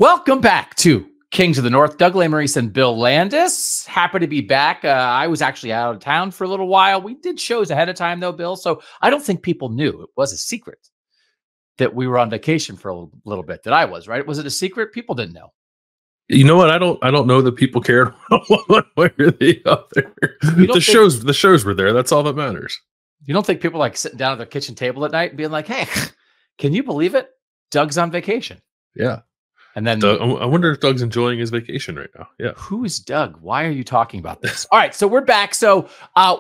Welcome back to Kings of the North. Doug Lesmerises and Bill Landis. Happy to be back. I was actually out of town for a little while. We did shows ahead of time, though, Bill. So I don't think people knew. It was a secret that we were on vacation for a little bit. That I was, right? Was it a secret? People didn't know. You know what? I don't know that people cared one way or the other. The shows were there. That's all that matters. You don't think people like sitting down at their kitchen table at night and being like, "Hey, can you believe it? Doug's on vacation." Yeah. And then I wonder if Doug's enjoying his vacation right now. Yeah. Who is Doug? Why are you talking about this? All right. So we're back. So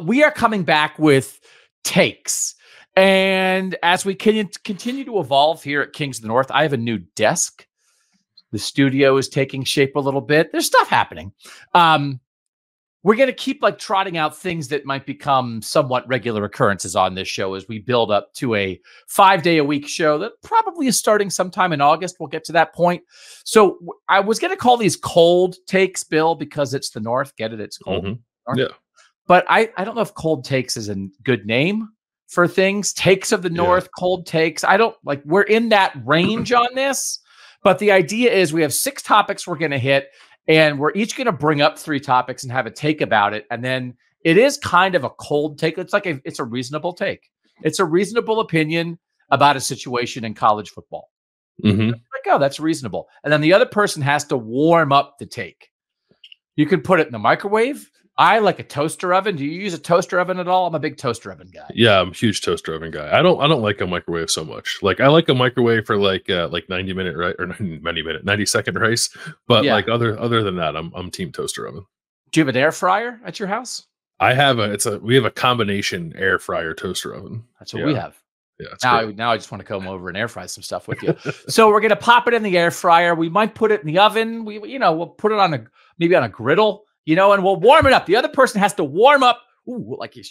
we are coming back with takes. And as we continue to evolve here at Kings of the North, I have a new desk. The studio is taking shape a little bit. There's stuff happening. We're going to keep like trotting out things that might become somewhat regular occurrences on this show as we build up to a 5-day-a-week show that probably is starting sometime in August. We'll get to that point. So I was going to call these cold takes, Bill, because it's the North. Get it? It's cold. Mm-hmm. Yeah. But I don't know if cold takes is a good name for things. Takes of the North, cold takes. I don't like, we're in that range on this. But the idea is we have 6 topics we're going to hit. And we're each going to bring up 3 topics and have a take about it. And then it is kind of a cold take. It's like it's a reasonable take. It's a reasonable opinion about a situation in college football. Mm-hmm. Like, oh, that's reasonable. And then the other person has to warm up the take. You can put it in the microwave. I like a toaster oven. Do you use a toaster oven at all? I'm a big toaster oven guy. Yeah, I'm a huge toaster oven guy. I don't like a microwave so much. Like I like a microwave for like 90-minute right or 90-second rice. But like other than that, I'm team toaster oven. Do you have an air fryer at your house? I have we have a combination air fryer toaster oven. That's what we have. Yeah. Now I just want to come over and air fry some stuff with you. So we're gonna pop it in the air fryer. We might put it in the oven. We'll put it on maybe on a griddle. And we'll warm it up. The other person has to warm up. Ooh, like you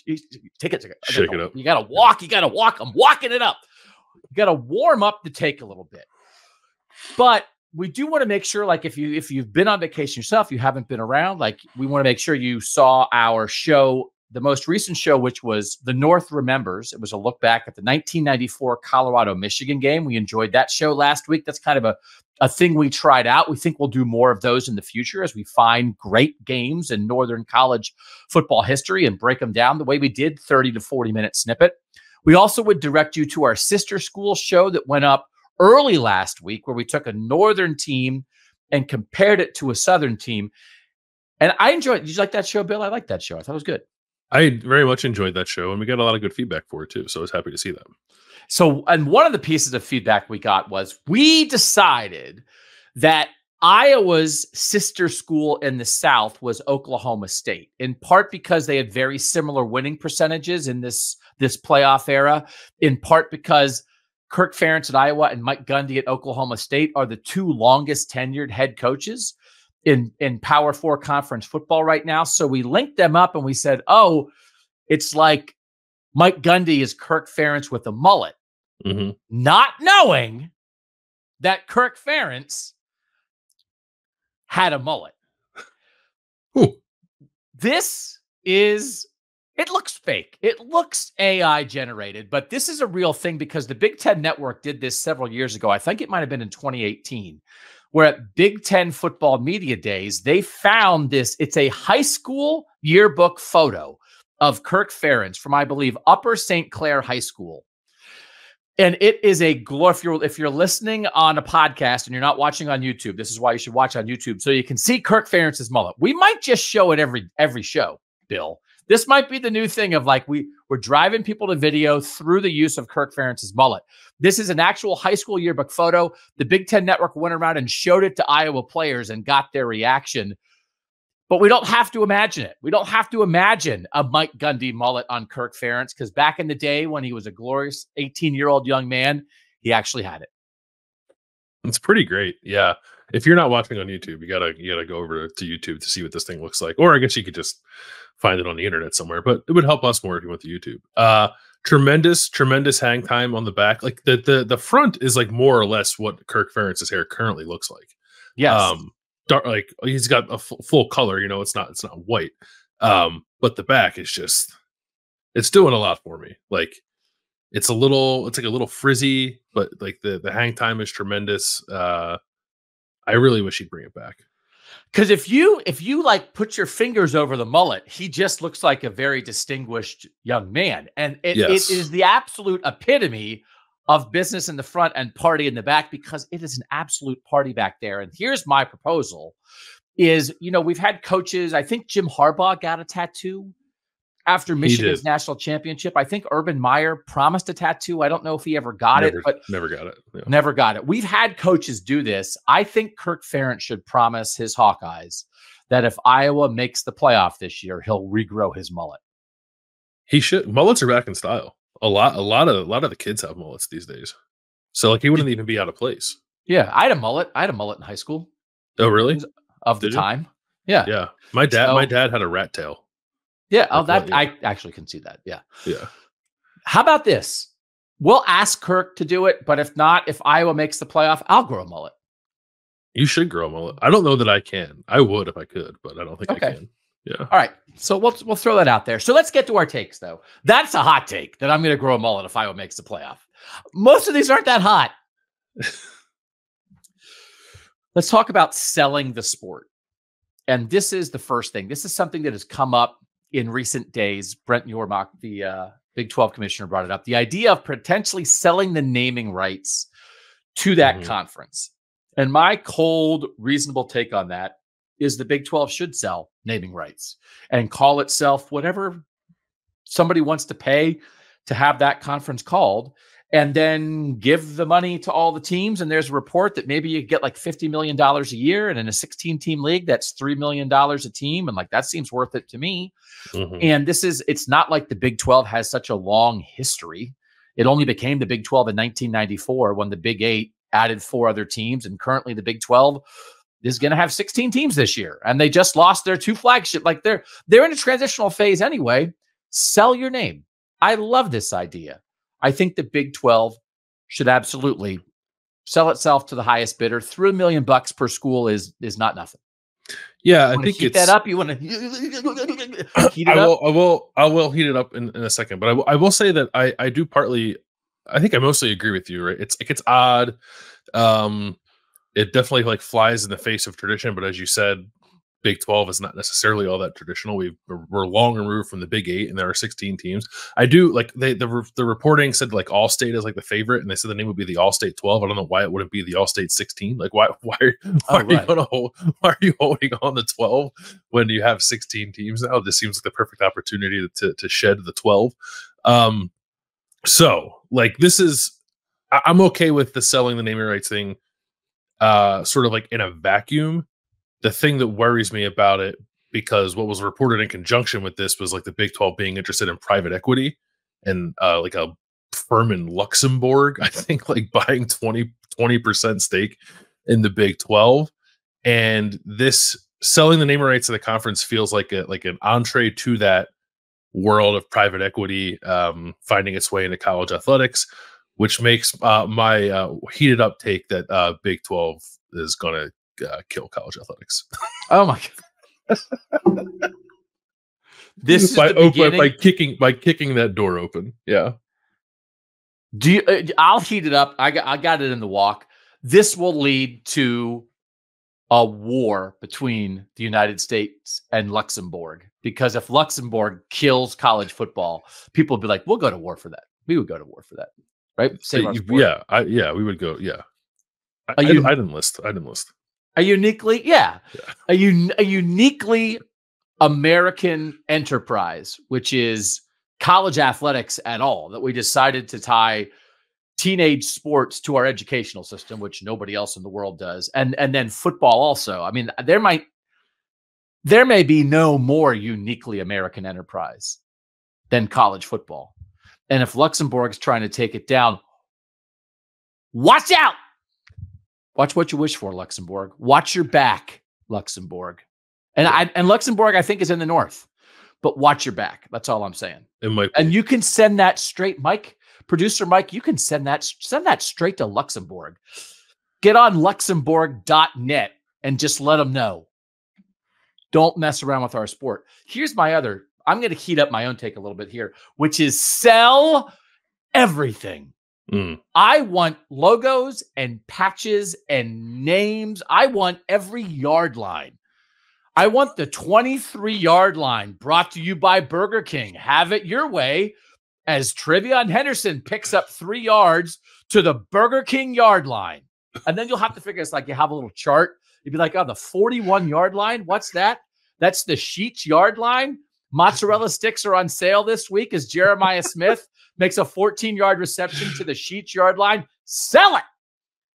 take it. Shake it up. You got to walk. I'm walking it up. You got to warm up the take a little bit. But we do want to make sure, like if you've been on vacation yourself, you haven't been around, like we want to make sure you saw our show, the most recent show, which was The North Remembers. It was a look back at the 1994 Colorado-Michigan game. We enjoyed that show last week. That's kind of a thing we tried out. We think we'll do more of those in the future as we find great games in Northern college football history and break them down the way we did, 30 to 40-minute snippet. We also would direct you to our sister school show that went up early last week, where we took a Northern team and compared it to a Southern team. And I enjoyed it. Did you like that show, Bill? I liked that show. I thought it was good. I very much enjoyed that show, and we got a lot of good feedback for it too. So I was happy to see that. So, and one of the pieces of feedback we got was we decided that Iowa's sister school in the South was Oklahoma State, in part because they had very similar winning percentages in this playoff era, in part because Kirk Ferentz at Iowa and Mike Gundy at Oklahoma State are the 2 longest tenured head coaches in Power 4 conference football right now. So we linked them up and we said, oh, it's like Mike Gundy is Kirk Ferentz with a mullet. Mm-hmm. Not knowing that Kirk Ferentz had a mullet. Ooh. It looks fake. It looks AI generated, but this is a real thing because the Big Ten Network did this several years ago. I think it might have been in 2018, where at Big Ten Football Media Days, they found this. It's a high school yearbook photo of Kirk Ferentz from, I believe, Upper St. Clair High School. And it is a glory. If you're listening on a podcast and you're not watching on YouTube, this is why you should watch on YouTube, so you can see Kirk Ferentz's mullet. We might just show it every show, Bill. This might be the new thing of like we're driving people to video through the use of Kirk Ferentz's mullet. This is an actual high school yearbook photo. The Big Ten Network went around and showed it to Iowa players and got their reaction. But we don't have to imagine it. We don't have to imagine a Mike Gundy mullet on Kirk Ferentz, because back in the day when he was a glorious 18-year-old young man, he actually had it. It's pretty great. Yeah. If you're not watching on YouTube, you gotta go over to YouTube to see what this thing looks like. Or I guess you could just find it on the internet somewhere, but it would help us more if you went to YouTube. Tremendous hang time on the back. Like the front is like more or less what Kirk Ferentz's hair currently looks like. Yes. Dark, like he's got a full color, it's not white. But the back is it's doing a lot for me. Like it's like a little frizzy, but like the hang time is tremendous. I I really wish he'd bring it back. Because if you like put your fingers over the mullet, he just looks like a very distinguished young man. And it is the absolute epitome of business in the front and party in the back, because it is an absolute party back there. And here's my proposal is, we've had coaches. I think Jim Harbaugh got a tattoo after Michigan's national championship. I think Urban Meyer promised a tattoo. I don't know if he ever got it, but never got it. Yeah. Never got it. We've had coaches do this. I think Kirk Ferentz should promise his Hawkeyes that if Iowa makes the playoff this year, he'll regrow his mullet. He should. Mullets are back in style. A lot of the kids have mullets these days. So like he wouldn't even be out of place. Yeah, I had a mullet. I had a mullet in high school. Oh, really? Of the time. Yeah. Yeah. My dad had a rat tail. Yeah. Oh, I actually can see that. Yeah. Yeah. How about this? We'll ask Kirk to do it, but if not, if Iowa makes the playoff, I'll grow a mullet. You should grow a mullet. I don't know that I can. I would if I could, but I don't think I can. Yeah. All right. So we'll throw that out there. So let's get to our takes, though. That's a hot take that I'm going to grow a mullet if Iowa makes the playoff. Most of these aren't that hot. Let's talk about selling the sport. And this is the first thing. This is something that has come up in recent days. Brent Yormark, the Big 12 commissioner, brought it up. The idea of potentially selling the naming rights to that conference. And my cold, reasonable take on that is the Big 12 should sell naming rights and call itself whatever somebody wants to pay to have that conference called, and then give the money to all the teams. And there's a report that maybe you get like $50 million a year, and in a 16-team league, that's $3 million a team. And like, that seems worth it to me. And it's not like the Big 12 has such a long history. It only became the Big 12 in 1994 when the Big 8 added 4 other teams. And currently the Big 12 is going to have 16 teams this year. And they just lost their 2 flagship. Like they're in a transitional phase anyway. Sell your name. I love this idea. I think the Big 12 should absolutely sell itself to the highest bidder. $3 million per school is not nothing. Yeah, I think heat that up. You want to heat it up? I will heat it up in a second. But I will say that I do partly. I think I mostly agree with you. Right? It's odd. It definitely like flies in the face of tradition. But as you said, Big 12 is not necessarily all that traditional. We're long removed from the Big 8, and there are 16 teams. I do like the reporting said like All-State is like the favorite, and they said the name would be the All-State 12. I don't know why it wouldn't be the All-State 16. Like why are you holding on to 12 when you have 16 teams now? This seems like the perfect opportunity to shed the 12. So like this is I'm okay with the selling the naming rights thing, sort of like in a vacuum. The thing that worries me about it, because what was reported in conjunction with this was like the Big 12 being interested in private equity and like a firm in Luxembourg, I think, like buying 20% stake in the Big 12. And this selling the naming rights of the conference feels like an entree to that world of private equity finding its way into college athletics, which makes my heated up take that Big 12 is going to kill college athletics. Oh my god! This is by kicking that door open. Yeah. Do you? I'll heat it up. I got it in the walk. This will lead to a war between the United States and Luxembourg, because if Luxembourg kills college football, people will be like, "We'll go to war for that. We would go to war for that." Right? Save our sport. Yeah, we would go. Yeah. I didn't list. A uniquely American enterprise, which is college athletics at all, that we decided to tie teenage sports to our educational system, which nobody else in the world does. And then football also. I mean, there may be no more uniquely American enterprise than college football. And if Luxembourg's trying to take it down, watch out. Watch what you wish for, Luxembourg. Watch your back, Luxembourg. And Luxembourg, I think, is in the north. But watch your back. That's all I'm saying. It might be. And you can send that straight, Mike, producer Mike, you can send that straight to Luxembourg. Get on luxembourg.net and just let them know. Don't mess around with our sport. Here's my other, I'm going to heat up my own take a little bit here, which is sell everything. I want logos and patches and names. I want every yard line. I want the 23-yard line brought to you by Burger King. Have it your way as Trevion Henderson picks up 3 yards to the Burger King yard line. And then you'll have to figure it's like you have a little chart. You'd be like, oh, the 41-yard line? What's that? That's the Sheets yard line. Mozzarella sticks are on sale this week as Jeremiah Smith makes a 14-yard reception to the Sheets yard line. Sell it.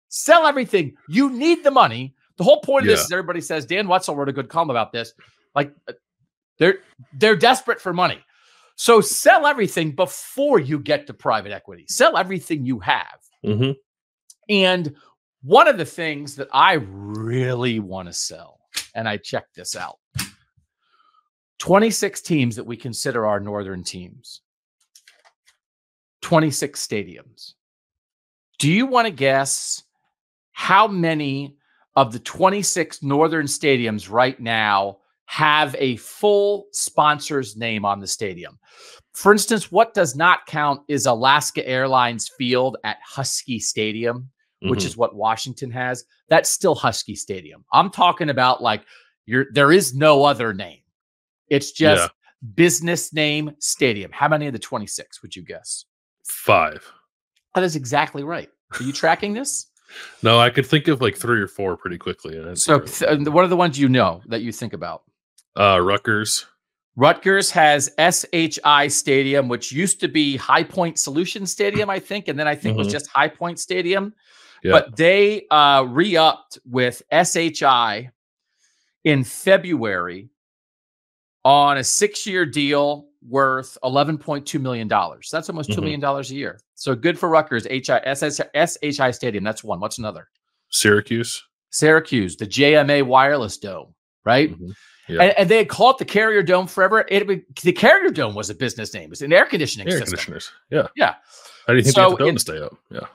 Sell everything. You need the money. The whole point of this is everybody says, Dan Wetzel wrote a good column about this. Like they're desperate for money. So sell everything before you get to private equity. Sell everything you have. Mm-hmm. And one of the things that I really want to sell, and I checked this out, 26 teams that we consider our northern teams, 26 stadiums. Do you want to guess how many of the 26 northern stadiums right now have a full sponsor's name on the stadium? For instance, what does not count is Alaska Airlines Field at Husky Stadium, which is what Washington has. That's still Husky Stadium. I'm talking about like there is no other name. It's just business name stadium. How many of the 26 would you guess? 5. That is exactly right. Are you tracking this? No, I could think of like 3 or 4 pretty quickly. So what are the ones you know that you think about? Rutgers. Rutgers has SHI Stadium, which used to be High Point Solution Stadium, I think, and then I think was just High Point Stadium. Yeah. But they re-upped with SHI in February on a 6-year deal worth $11.2 million. That's almost $2 million a year. So good for Rutgers. SHI Stadium. That's one. What's another? Syracuse, the JMA Wireless Dome, right? Yeah. And they had called it the Carrier Dome forever. The Carrier Dome was a business name. It was an air conditioning system. Conditioners. Yeah. Yeah. How do you think you have the dome to stay up? Yeah.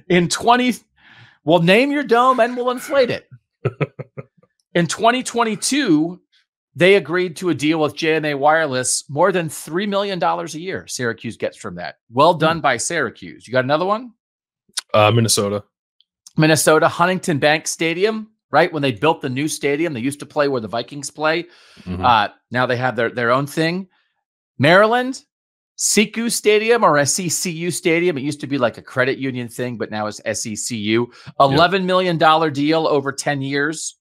In 20, well, name your dome and we'll inflate it. In 2022, they agreed to a deal with JMA Wireless, more than $3 million a year Syracuse gets from that. Well done by Syracuse. You got another one? Minnesota, Huntington Bank Stadium, right? When they built the new stadium, they used to play where the Vikings play. Now they have their own thing. Maryland, SECU Stadium or SECU Stadium. It used to be like a credit union thing, but now it's SECU. $11 million deal over 10 years.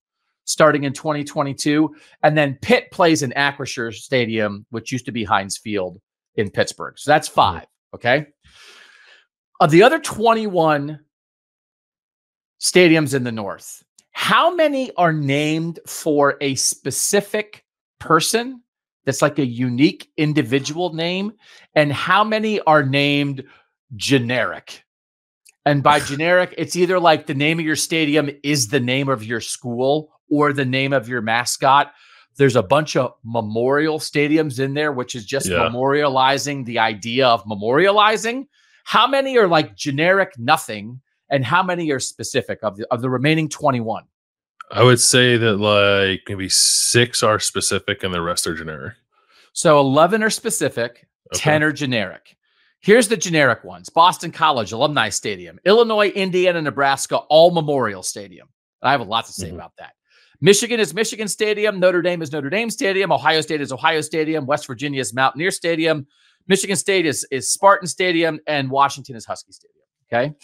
Starting in 2022. And then Pitt plays in Acrisure Stadium, which used to be Heinz Field in Pittsburgh. So that's 5, okay? Of the other 21 stadiums in the North, how many are named for a specific person that's like a unique individual name? And how many are named generic? And by generic, it's either like the name of your stadium is the name of your school or the name of your mascot. There's a bunch of memorial stadiums in there, which is just memorializing the idea of memorializing. How many are like generic nothing, and how many are specific of the remaining 21? I would say that like maybe 6 are specific and the rest are generic. So 11 are specific, 10 are generic. Here's the generic ones. Boston College, Alumni Stadium. Illinois, Indiana, Nebraska, all Memorial Stadium. I have a lot to say about that. Michigan is Michigan Stadium. Notre Dame is Notre Dame Stadium. Ohio State is Ohio Stadium. West Virginia is Mountaineer Stadium. Michigan State is Spartan Stadium. And Washington is Husky Stadium. Okay.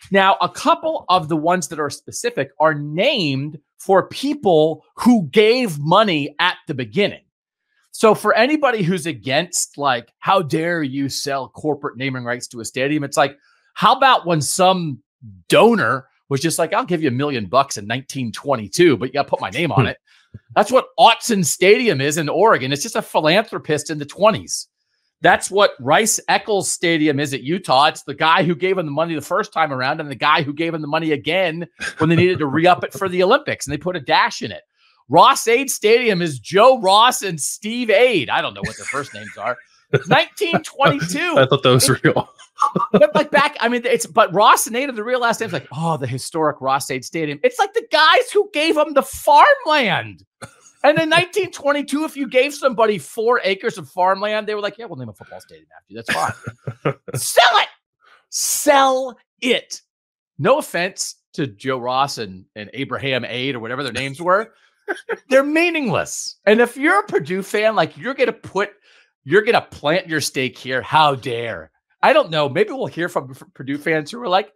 Now, a couple of the ones that are specific are named for people who gave money at the beginning. So for anybody who's against, like, how dare you sell corporate naming rights to a stadium? It's like, how about when some donor was just like, I'll give you $1 million in 1922, but you got to put my name on it. That's what Autzen Stadium is in Oregon. It's just a philanthropist in the 20s. That's what Rice Eccles Stadium is at Utah. It's the guy who gave him the money the first time around and the guy who gave him the money again when they needed to re-up it for the Olympics, and they put a dash in it. Ross-Ade Stadium is Joe Ross and Steve Ade. I don't know what their first names are. 1922. I thought that was real. But like back, I mean, but Ross and Ade are the real last names. Like, oh, the historic Ross-Ade Stadium. It's like the guys who gave them the farmland. And in 1922, if you gave somebody 4 acres of farmland, they were like, yeah, we'll name a football stadium after you. That's fine. Sell it. Sell it. No offense to Joe Ross and Abraham Aid or whatever their names were. They're meaningless. And if you're a Purdue fan, like you're going to plant your stake here. How dare. I don't know. Maybe we'll hear from Purdue fans who are like,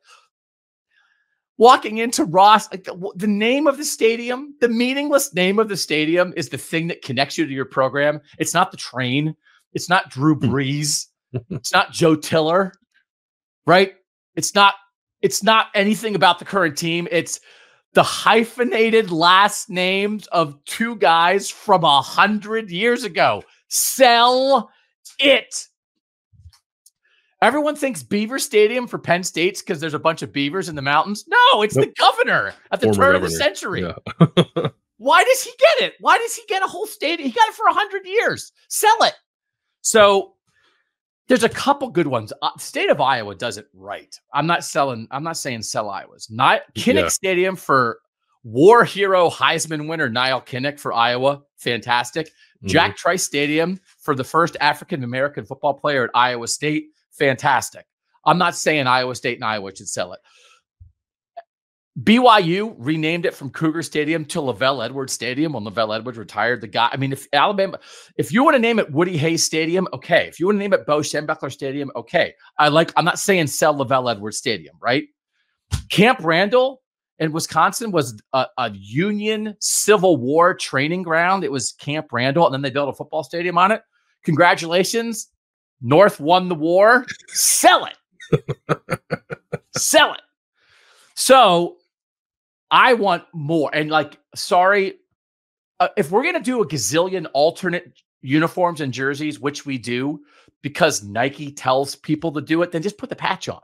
walking into Ross, like the name of the stadium, the meaningless name of the stadium is the thing that connects you to your program. It's not the train. It's not Drew Brees. It's not Joe Tiller, right? It's not anything about the current team. It's the hyphenated last names of 2 guys from 100 years ago. Sell it. Everyone thinks Beaver Stadium for Penn State's because there's a bunch of beavers in the mountains. No, it's the governor at the turn of the century. Yeah. Why does he get it? Why does he get a whole stadium? He got it for 100 years. Sell it. So there's a couple good ones. State of Iowa does it right. I'm not saying sell Iowa's. Kinnick Stadium for war hero Heisman winner Niall Kinnick for Iowa. Fantastic. Jack Trice Stadium for the first African-American football player at Iowa State. Fantastic. I'm not saying Iowa State and Iowa should sell it. BYU renamed it from Cougar Stadium to Lavelle Edwards Stadium when Lavelle Edwards retired. If you want to name it Woody Hayes Stadium, okay. If you want to name it Bo Schembechler Stadium, okay. I'm not saying sell Lavelle Edwards Stadium, right? Camp Randall in Wisconsin was a Union Civil War training ground. It was Camp Randall, and then they built a football stadium on it. Congratulations. North won the war. Sell it. Sell it. So I want more. And if we're going to do a gazillion alternate uniforms and jerseys, which we do because Nike tells people to do it, then just put the patch on.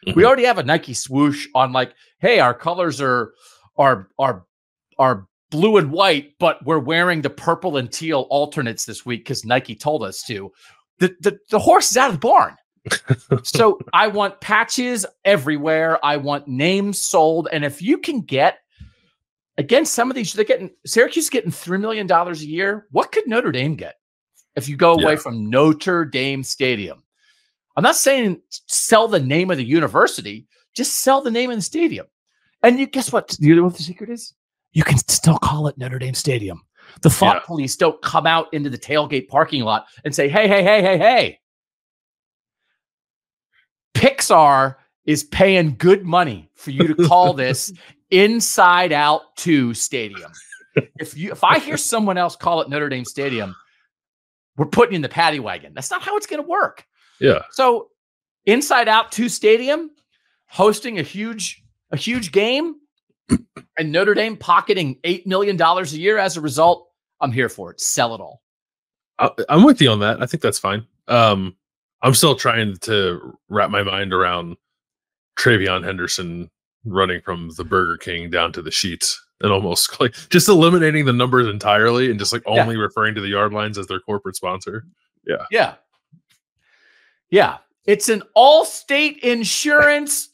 Mm-hmm. We already have a Nike swoosh on hey, our colors are blue and white, but we're wearing the purple and teal alternates this week because Nike told us to. The horse is out of the barn. So I want patches everywhere. I want names sold. And if you can get, again, some of these, Syracuse is getting $3 million a year. What could Notre Dame get if you go away from Notre Dame Stadium? I'm not saying sell the name of the university, just sell the name of the stadium. And guess what? You know what the secret is? You can still call it Notre Dame Stadium. The thought police don't come out into the tailgate parking lot and say, hey. Pixar is paying good money for you to call this Inside Out 2 Stadium. If I hear someone else call it Notre Dame Stadium, we're putting you in the paddy wagon. That's not how it's going to work. Yeah. So Inside Out 2 Stadium hosting a huge game and Notre Dame pocketing $8 million a year as a result. I'm here for it. Sell it all. I'm with you on that. I think that's fine. I'm still trying to wrap my mind around Travion Henderson running from the Burger King down to the Sheets and almost just eliminating the numbers entirely and just only referring to the yard lines as their corporate sponsor. Yeah. It's an Allstate Insurance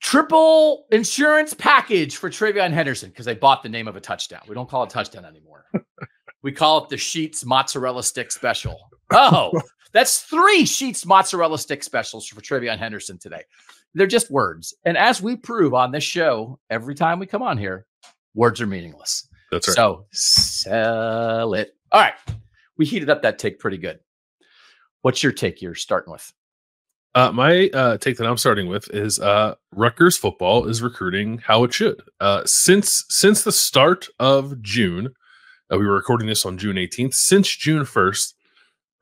triple insurance package for Travion Henderson because they bought the name of a touchdown. We don't call it touchdown anymore. We call it the Sheets Mozzarella Stick Special. Oh, that's 3 Sheets Mozzarella Stick Specials for Travion Henderson today. They're just words. And as we prove on this show, every time we come on here, words are meaningless. That's right. So sell it. All right. We heated up that take pretty good. What's your take you're starting with? My take that I'm starting with is Rutgers football is recruiting how it should. Since the start of June, we were recording this on June 18th. Since June 1st,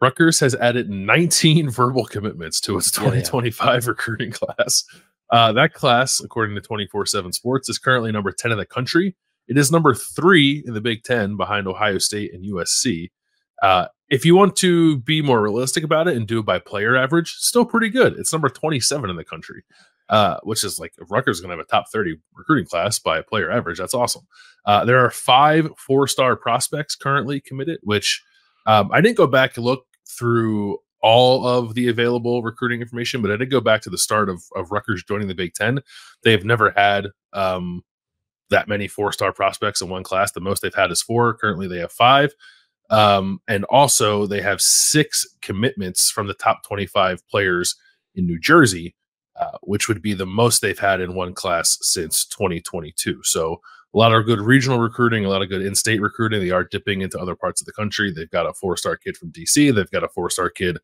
Rutgers has added 19 verbal commitments to its 2025 recruiting class. That class, according to 24/7 Sports, is currently number 10 in the country. It is number 3 in the Big Ten behind Ohio State and USC. If you want to be more realistic about it and do it by player average, still pretty good. It's number 27 in the country, which is if Rutgers is going to have a top 30 recruiting class by player average, that's awesome. There are 5 4-star prospects currently committed, which I didn't go back and look through all of the available recruiting information, but I did go back to the start of Rutgers joining the Big Ten. They have never had that many 4-star prospects in one class. The most they've had is 4. Currently, they have 5. And also, they have 6 commitments from the top 25 players in New Jersey, which would be the most they've had in one class since 2022. So a lot of good regional recruiting, a lot of good in-state recruiting. They are dipping into other parts of the country. They've got a 4-star kid from DC. They've got a 4-star kid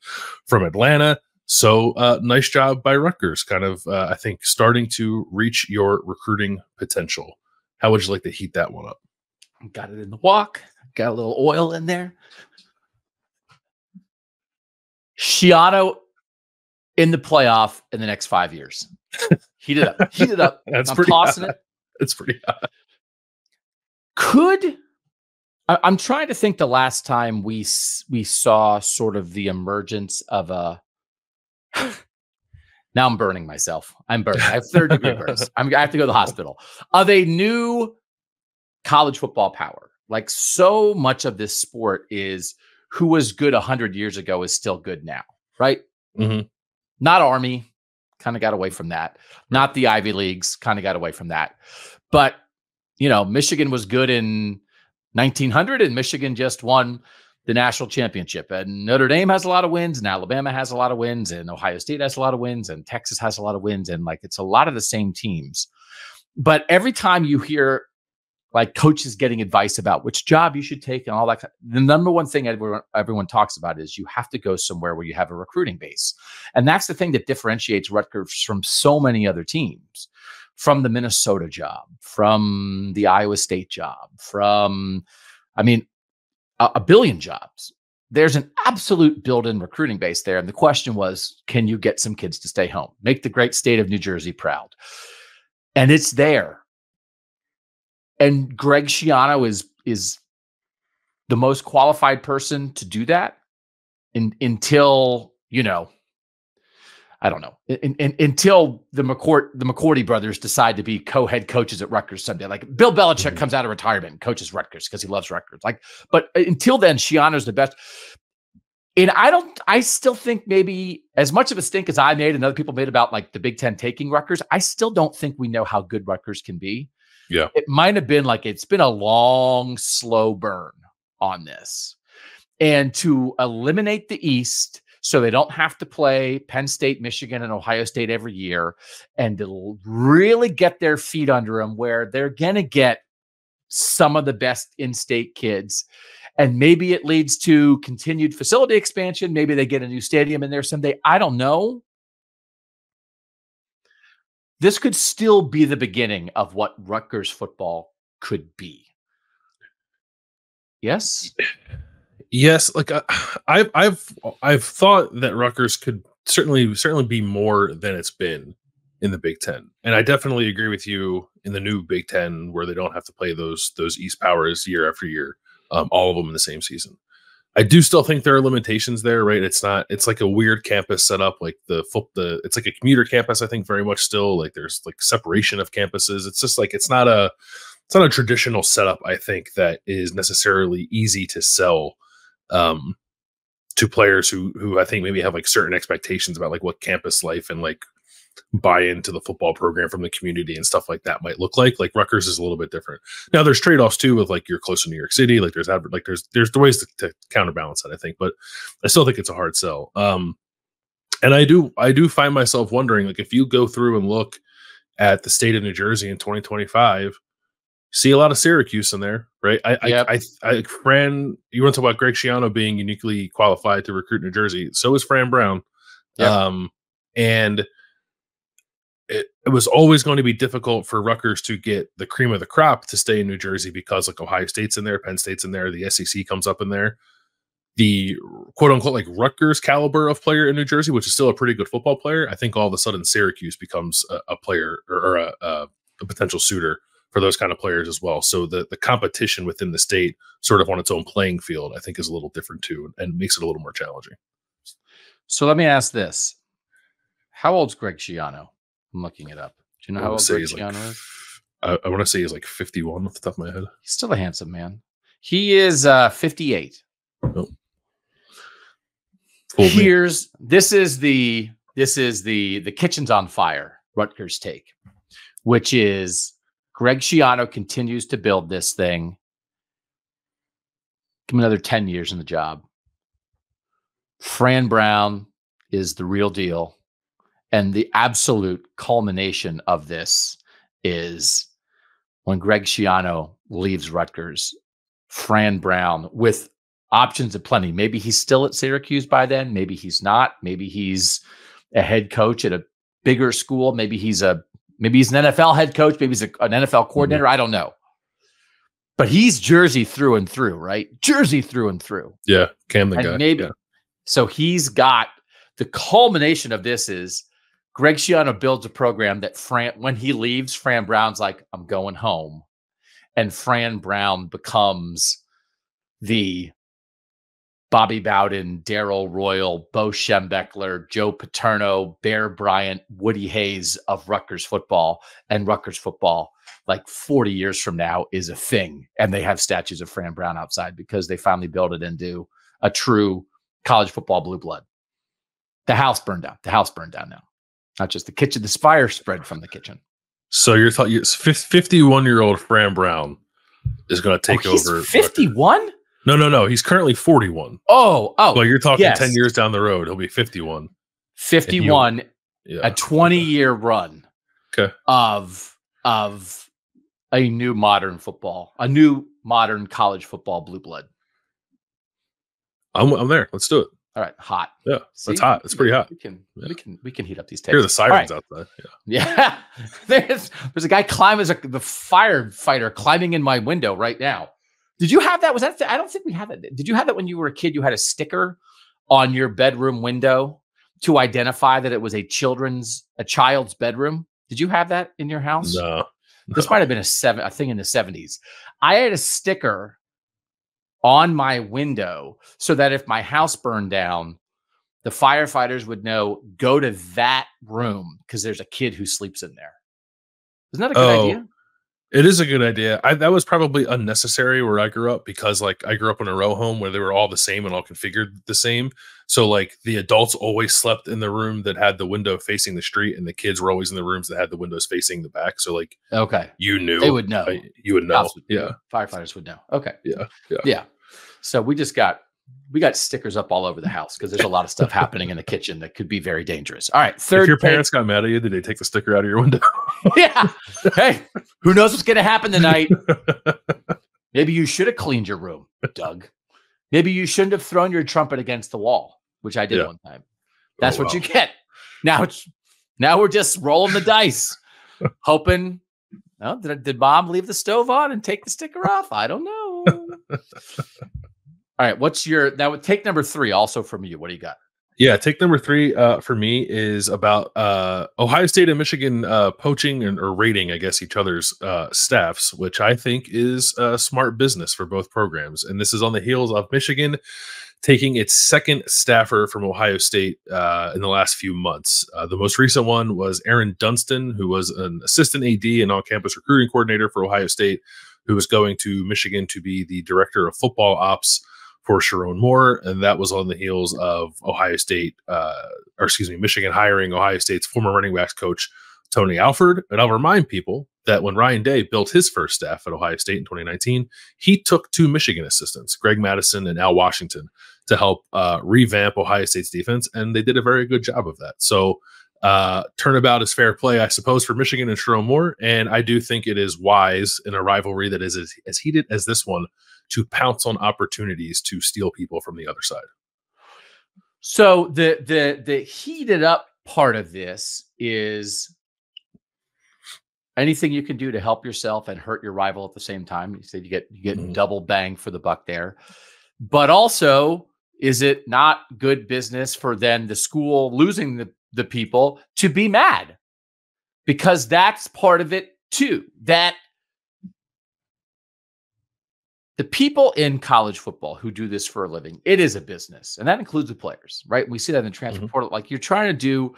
from Atlanta. So nice job by Rutgers, kind of, I think, starting to reach your recruiting potential. How would you like to heat that one up? Got it in the walk. Got a little oil in there. Schiano in the playoff in the next 5 years. Heat it up. Heat it up. That's I'm pretty tossing hot. it. It's pretty hot. I'm trying to think the last time we saw sort of the emergence of a. Now I'm burning myself. I'm burning. I have 3rd-degree burns. I have to go to the hospital. Of a new college football power. Like, so much of this sport is who was good 100 years ago is still good now, right? Mm-hmm. Not Army, kind of got away from that. Not the Ivy Leagues, kind of got away from that. But, you know, Michigan was good in 1900, and Michigan just won the national championship. And Notre Dame has a lot of wins, and Alabama has a lot of wins, and Ohio State has a lot of wins, and Texas has a lot of wins. And, like, it's a lot of the same teams. But every time you hear, like, coaches getting advice about which job you should take and all that, the number one thing everyone talks about is you have to go somewhere where you have a recruiting base. And that's the thing that differentiates Rutgers from so many other teams, from the Minnesota job, from the Iowa State job, from, I mean, a billion jobs. There's an absolute built-in recruiting base there. And the question was, can you get some kids to stay home? Make the great state of New Jersey proud. And it's there. And Greg Schiano is the most qualified person to do that until, you know, I don't know, until the McCourty brothers decide to be co-head coaches at Rutgers someday. Like, Bill Belichick comes out of retirement and coaches Rutgers because he loves Rutgers. Like, but until then, Schiano's the best. And I still think maybe as much of a stink as I made and other people made about, like, the Big Ten taking Rutgers, I still don't think we know how good Rutgers can be. Yeah. It might have been like, it's been a long, slow burn on this. And to eliminate the East so they don't have to play Penn State, Michigan, and Ohio State every year, and to really get their feet under them where they're going to get some of the best in-state kids. And maybe it leads to continued facility expansion. Maybe they get a new stadium in there someday. I don't know. This could still be the beginning of what Rutgers football could be. Yes? Yes. Like, I've thought that Rutgers could certainly be more than it's been in the Big Ten. And I definitely agree with you in the new Big Ten, where they don't have to play those East powers year after year, all of them in the same season. I do still think there are limitations there, right? It's like a weird campus setup, like it's like a commuter campus, I think, very much still. Like, there's like separation of campuses. It's just like, it's not a traditional setup, I think, that is necessarily easy to sell to players who I think maybe have like certain expectations about like what campus life and like buy into the football program from the community and stuff like that might look like. Like, Rutgers is a little bit different. Now, there's trade-offs too with, like, you're close to New York City. Like, there's the ways to counterbalance that, I think, but I still think it's a hard sell. And I do find myself wondering, like, if you go through and look at the state of New Jersey in 2025, see a lot of Syracuse in there, right? Fran, you want to talk about Greg Schiano being uniquely qualified to recruit New Jersey. So is Fran Brown. Yep. And it was always going to be difficult for Rutgers to get the cream of the crop to stay in New Jersey because, like, Ohio State's in there, Penn State's in there, the SEC comes up in there. The quote unquote, like, Rutgers caliber of player in New Jersey, which is still a pretty good football player, I think all of a sudden Syracuse becomes a player or a potential suitor for those kind of players as well. So the competition within the state, sort of on its own playing field, I think is a little different too, and makes it a little more challenging. So let me ask this. How old's Greg Schiano? I'm looking it up. Do you know how old Greg Schiano is? I want to say he's like 51 off the top of my head. He's still a handsome man. He is 58. Oh. This is the kitchen's on fire Rutgers take, which is Greg Schiano continues to build this thing. Give him another 10 years in the job. Fran Brown is the real deal. And the absolute culmination of this is when Greg Schiano leaves Rutgers, Fran Brown, with options aplenty. Maybe he's still at Syracuse by then. Maybe he's not. Maybe he's a head coach at a bigger school. Maybe he's an NFL head coach. Maybe he's an NFL coordinator. I don't know. But he's Jersey through and through, right? Jersey through and through. Yeah, Camden guy. Maybe. Yeah. So he's got the culmination of this is Greg Schiano builds a program that when he leaves, Fran Brown's like, I'm going home. And Fran Brown becomes the Bobby Bowden, Darrell Royal, Bo Schembechler, Joe Paterno, Bear Bryant, Woody Hayes of Rutgers football. And Rutgers football, like 40 years from now, is a thing. And they have statues of Fran Brown outside because they finally built it into a true college football blue blood. The house burned down. The house burned down now. Not just the kitchen. The fire spread from the kitchen. So you're talking 51-year-old Fran Brown is going to take over. 51? No. He's currently 41. Oh. Well, you're talking yes. 10 years down the road. He'll be 51. 51, a 20-year run of a new modern football, a new modern college football blue blood. I'm there. Let's do it. All right, hot. Yeah, it's hot. It's pretty hot. We can heat up these tapes. Hear the sirens outside. Yeah. There's a guy climbing, the firefighter climbing in my window right now. Did you have that? Was that? I don't think we have it. Did you have that when you were a kid? You had a sticker on your bedroom window to identify that it was a child's bedroom. Did you have that in your house? No. This might have been a thing in the 70s. I had a sticker on my window so that if my house burned down, the firefighters would know, go to that room because there's a kid who sleeps in there. Isn't that a good idea? It is a good idea. That was probably unnecessary where I grew up because I grew up in a row home where they were all the same and all configured the same. So the adults always slept in the room that had the window facing the street and the kids were always in the rooms that had the windows facing the back. So okay, you knew. They would know. You would know. Yeah. Firefighters would know. Okay. Yeah. So we got stickers up all over the house because there's a lot of stuff happening in the kitchen that could be very dangerous. All right. Third, if your parents got mad at you, did they take the sticker out of your window? Yeah. Hey, who knows what's going to happen tonight? Maybe you should have cleaned your room, Doug. Maybe you shouldn't have thrown your trumpet against the wall, which I did one time. That's what you get. Now we're just rolling the dice, hoping. Oh, did mom leave the stove on and take the sticker off? I don't know. All right, that would take number 3 also from you. What do you got? Yeah, take number 3 for me is about Ohio State and Michigan poaching or raiding, I guess, each other's staffs, which I think is smart business for both programs. And this is on the heels of Michigan taking its second staffer from Ohio State in the last few months. The most recent one was Aaron Dunstan, who was an assistant AD and on-campus recruiting coordinator for Ohio State, who was going to Michigan to be the director of football ops for Sharon Moore, and that was on the heels of Michigan hiring Ohio State's former running backs coach, Tony Alford. And I'll remind people that when Ryan Day built his first staff at Ohio State in 2019, he took 2 Michigan assistants, Greg Madison and Al Washington, to help revamp Ohio State's defense, and they did a very good job of that. So turnabout is fair play, I suppose, for Michigan and Sharon Moore, and I do think it is wise in a rivalry that is as heated as this one to pounce on opportunities to steal people from the other side. So the heated up part of this is anything you can do to help yourself and hurt your rival at the same time. You said you get double bang for the buck there. But also, is it not good business for then the school losing the people to be mad? Because that's part of it too. That the people in college football who do this for a living, it is a business. And that includes the players, right? We see that in the transfer portal. Like you're trying to do,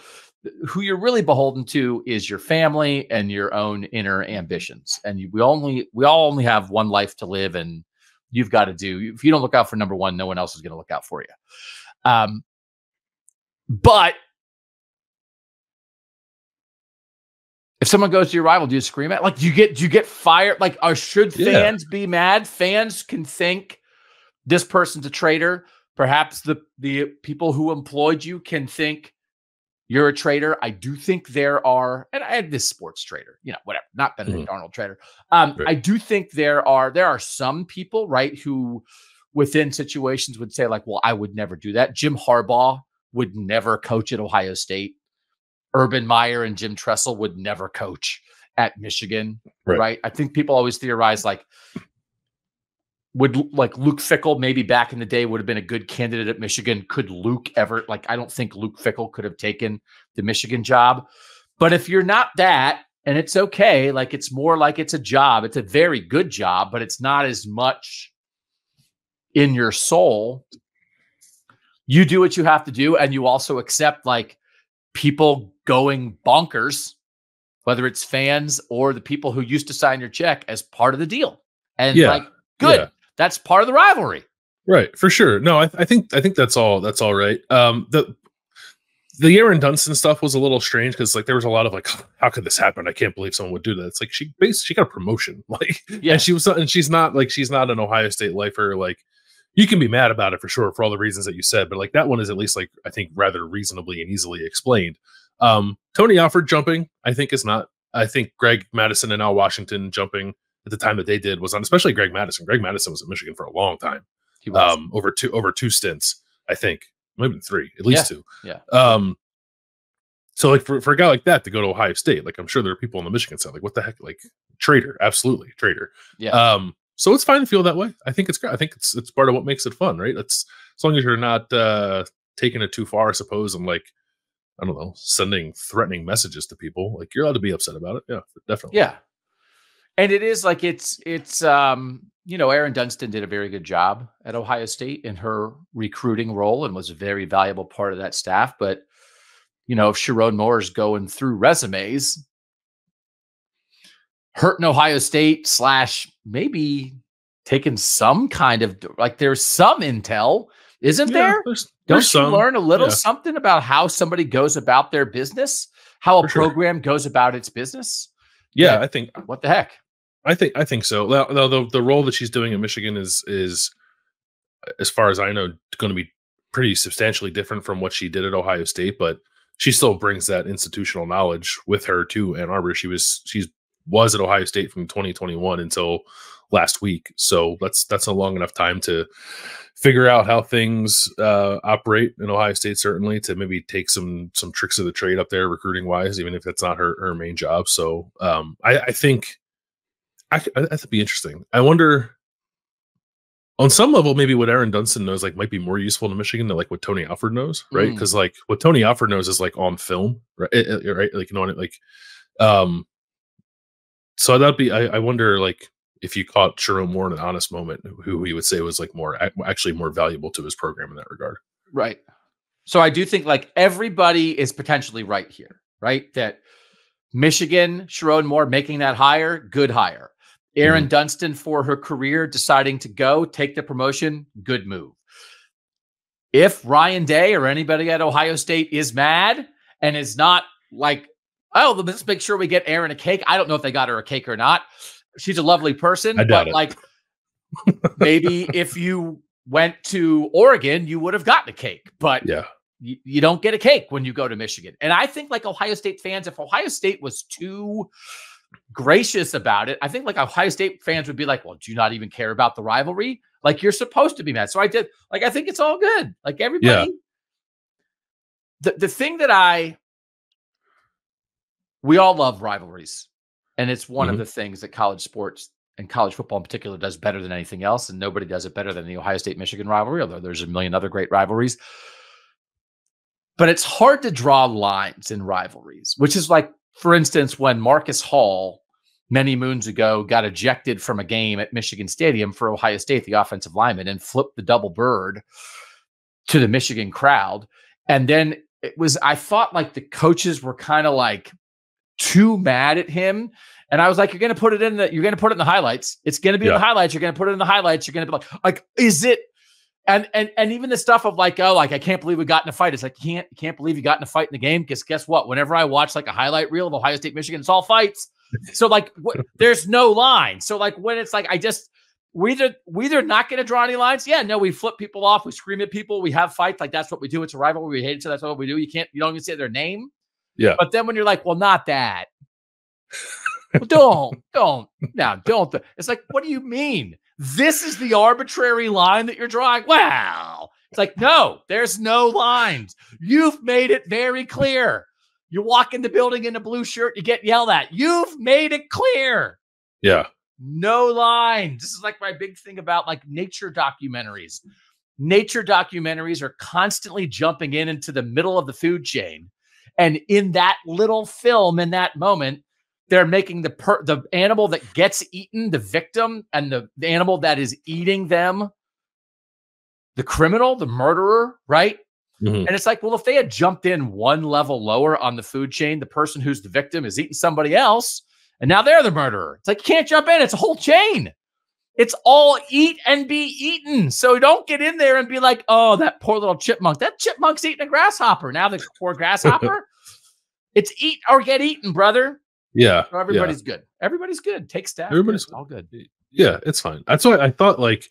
who you're really beholden to is your family and your own inner ambitions. And we all only have one life to live, and you've got to do, if you don't look out for number one, no one else is going to look out for you. But If someone goes to your rival, do you scream at? Like, do you get fired? Like, or should fans be mad? Fans can think this person's a traitor. Perhaps the people who employed you can think you're a traitor. I do think there are, and I had this sports traitor, whatever, not Benedict Arnold traitor. Right. I do think there are some people, right, who within situations would say like, well, I would never do that. Jim Harbaugh would never coach at Ohio State. Urban Meyer and Jim Tressel would never coach at Michigan, right? I think people always theorize like, would like Luke Fickell maybe back in the day would have been a good candidate at Michigan. Could Luke ever, like, I don't think Luke Fickell could have taken the Michigan job. But if you're not that, and it's okay, like it's more like it's a job, it's a very good job, but it's not as much in your soul. You do what you have to do, and you also accept like people going bonkers, whether it's fans or the people who used to sign your check, as part of the deal. And like, good. Yeah. That's part of the rivalry. Right. For sure. No, I think that's all right. The Aaron Dunston stuff was a little strange because like there was a lot of like, how could this happen? I can't believe someone would do that. It's like she got a promotion. Like, and she's not an Ohio State lifer. Like, you can be mad about it for sure for all the reasons that you said, but like that one is at least like I think rather reasonably and easily explained. Tony Alford jumping, I think is not. I think Greg Madison and Al Washington jumping at the time that they did was on, especially Greg Madison. Greg Madison was at Michigan for a long time. He was. Over two stints, I think, maybe three, at least two. Yeah. So like for a guy like that to go to Ohio State, like I'm sure there are people on the Michigan side like, what the heck, like traitor, absolutely traitor. Yeah. So it's fine to feel that way. I think it's great. I think it's part of what makes it fun, right? It's as long as you're not taking it too far, I suppose, and like, I don't know, sending threatening messages to people. Like you're allowed to be upset about it. Yeah, definitely. Yeah. And it is like it's Aaron Dunston did a very good job at Ohio State in her recruiting role and was a very valuable part of that staff. But if Sharon Moore's going through resumes, hurting Ohio State / maybe taking some kind of like there's some intel, isn't there? Don't you learn a little something about how somebody goes about their business, how a program goes about its business? Yeah, I think. What the heck? I think so. The role that she's doing in Michigan is, as far as I know, going to be pretty substantially different from what she did at Ohio State, but she still brings that institutional knowledge with her to Ann Arbor. She was at Ohio State from 2021 until last week, so that's a long enough time to figure out how things operate in Ohio State. Certainly, to maybe take some tricks of the trade up there recruiting wise, even if that's not her main job. So I think. That'd be interesting. I wonder, on some level, maybe what Aaron Dunston knows like might be more useful to Michigan than like what Tony Alford knows, right? Because like what Tony Alford knows is like on film, right? Right? Like so that'd be. I wonder like if you caught Sharon Moore in an honest moment, who he would say was like actually more valuable to his program in that regard, right? So I do think like everybody is potentially right here, right? That Michigan, Sharon Moore making that hire, good hire. Aaron Dunston for her career, deciding to go, take the promotion, good move. If Ryan Day or anybody at Ohio State is mad and is not like, oh, let's make sure we get Aaron a cake. I don't know if they got her a cake or not. She's a lovely person, but like maybe if you went to Oregon, you would have gotten a cake. But yeah. You don't get a cake when you go to Michigan. And I think like Ohio State fans, if Ohio State was too gracious about it, I think like Ohio State fans would be like, well, do you not even care about the rivalry? Like you're supposed to be mad. So I think it's all good. Like everybody, the thing that we all love rivalries. And it's one of the things that college sports and college football in particular does better than anything else. And nobody does it better than the Ohio State-Michigan rivalry, although there's a million other great rivalries. But it's hard to draw lines in rivalries, which is like, for instance, when Marcus Hall many moons ago got ejected from a game at Michigan Stadium for Ohio State, the offensive lineman, and flipped the double bird to the Michigan crowd. And then I thought like the coaches were kind of like too mad at him. And I was like, you're going to put it in the highlights. It's going to be in the highlights. You're going to put it in the highlights. You're going to be like, is it? And even the stuff of like, oh, like I can't believe we got in a fight. It's like you can't believe you got in a fight in the game, because guess what? Whenever I watch like a highlight reel of Ohio State, Michigan, it's all fights. So like there's no line. So like when it's like we either not going to draw any lines. Yeah, no, we flip people off, we scream at people, we have fights. Like that's what we do. It's a rivalry. We hate each other. That's what we do. You don't even say their name. Yeah. But then when you're like, well, not that. Well, don't. It's like, what do you mean? This is the arbitrary line that you're drawing? Well, it's like, no, there's no lines. You've made it very clear. You walk in the building in a blue shirt, you get yelled at. You've made it clear. Yeah. No lines. This is like my big thing about like nature documentaries. Nature documentaries are constantly jumping into the middle of the food chain. And in that little film, in that moment, they're making the animal that gets eaten, the victim, and the animal that is eating them, the criminal, the murderer, right? Mm-hmm. And it's like, well, if they had jumped in one level lower on the food chain, the person who's the victim is eating somebody else, and now they're the murderer. It's like, you can't jump in. It's a whole chain. It's all eat and be eaten. So don't get in there and be like, oh, that poor little chipmunk. That chipmunk's eating a grasshopper. Now the poor grasshopper. It's eat or get eaten, brother. Yeah. So everybody's good. Everybody's good. Take staff. Everybody's all good. Yeah, it's fine. That's why I thought like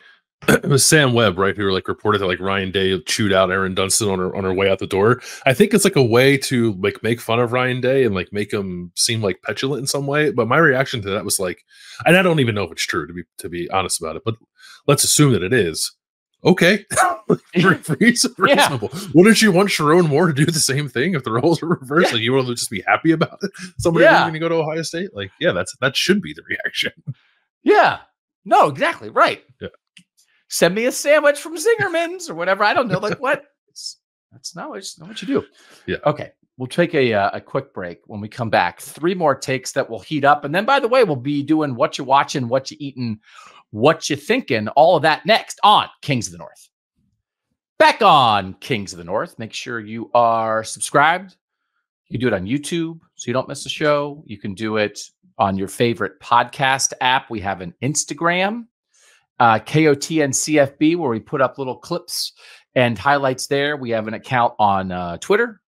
it was Sam Webb, right, who like reported that like Ryan Day chewed out Aaron Dunston on her way out the door. I think it's like a way to like make fun of Ryan Day and like make him seem like petulant in some way. But my reaction to that was like, and I don't even know if it's true to be honest about it, but let's assume that it is. Okay. Reasonable. Yeah. Wouldn't you want Sharon Moore to do the same thing if the roles are reversed? Yeah. Like you want to just be happy about it? Somebody going to go to Ohio State? Like, yeah, that should be the reaction. Yeah. No, exactly. Right. Yeah. Send me a sandwich from Zingerman's or whatever. I don't know. Like what? That's not what you do. Yeah. Okay. We'll take a quick break. When we come back, 3 more takes that will heat up. And then, by the way, we'll be doing what you watching, what you eating, what you thinking, all of that next on Kings of the North. Back on Kings of the North. Make sure you are subscribed. You can do it on YouTube so you don't miss a show. You can do it on your favorite podcast app. We have an Instagram, KOTNCFB, where we put up little clips and highlights there. We have an account on Twitter,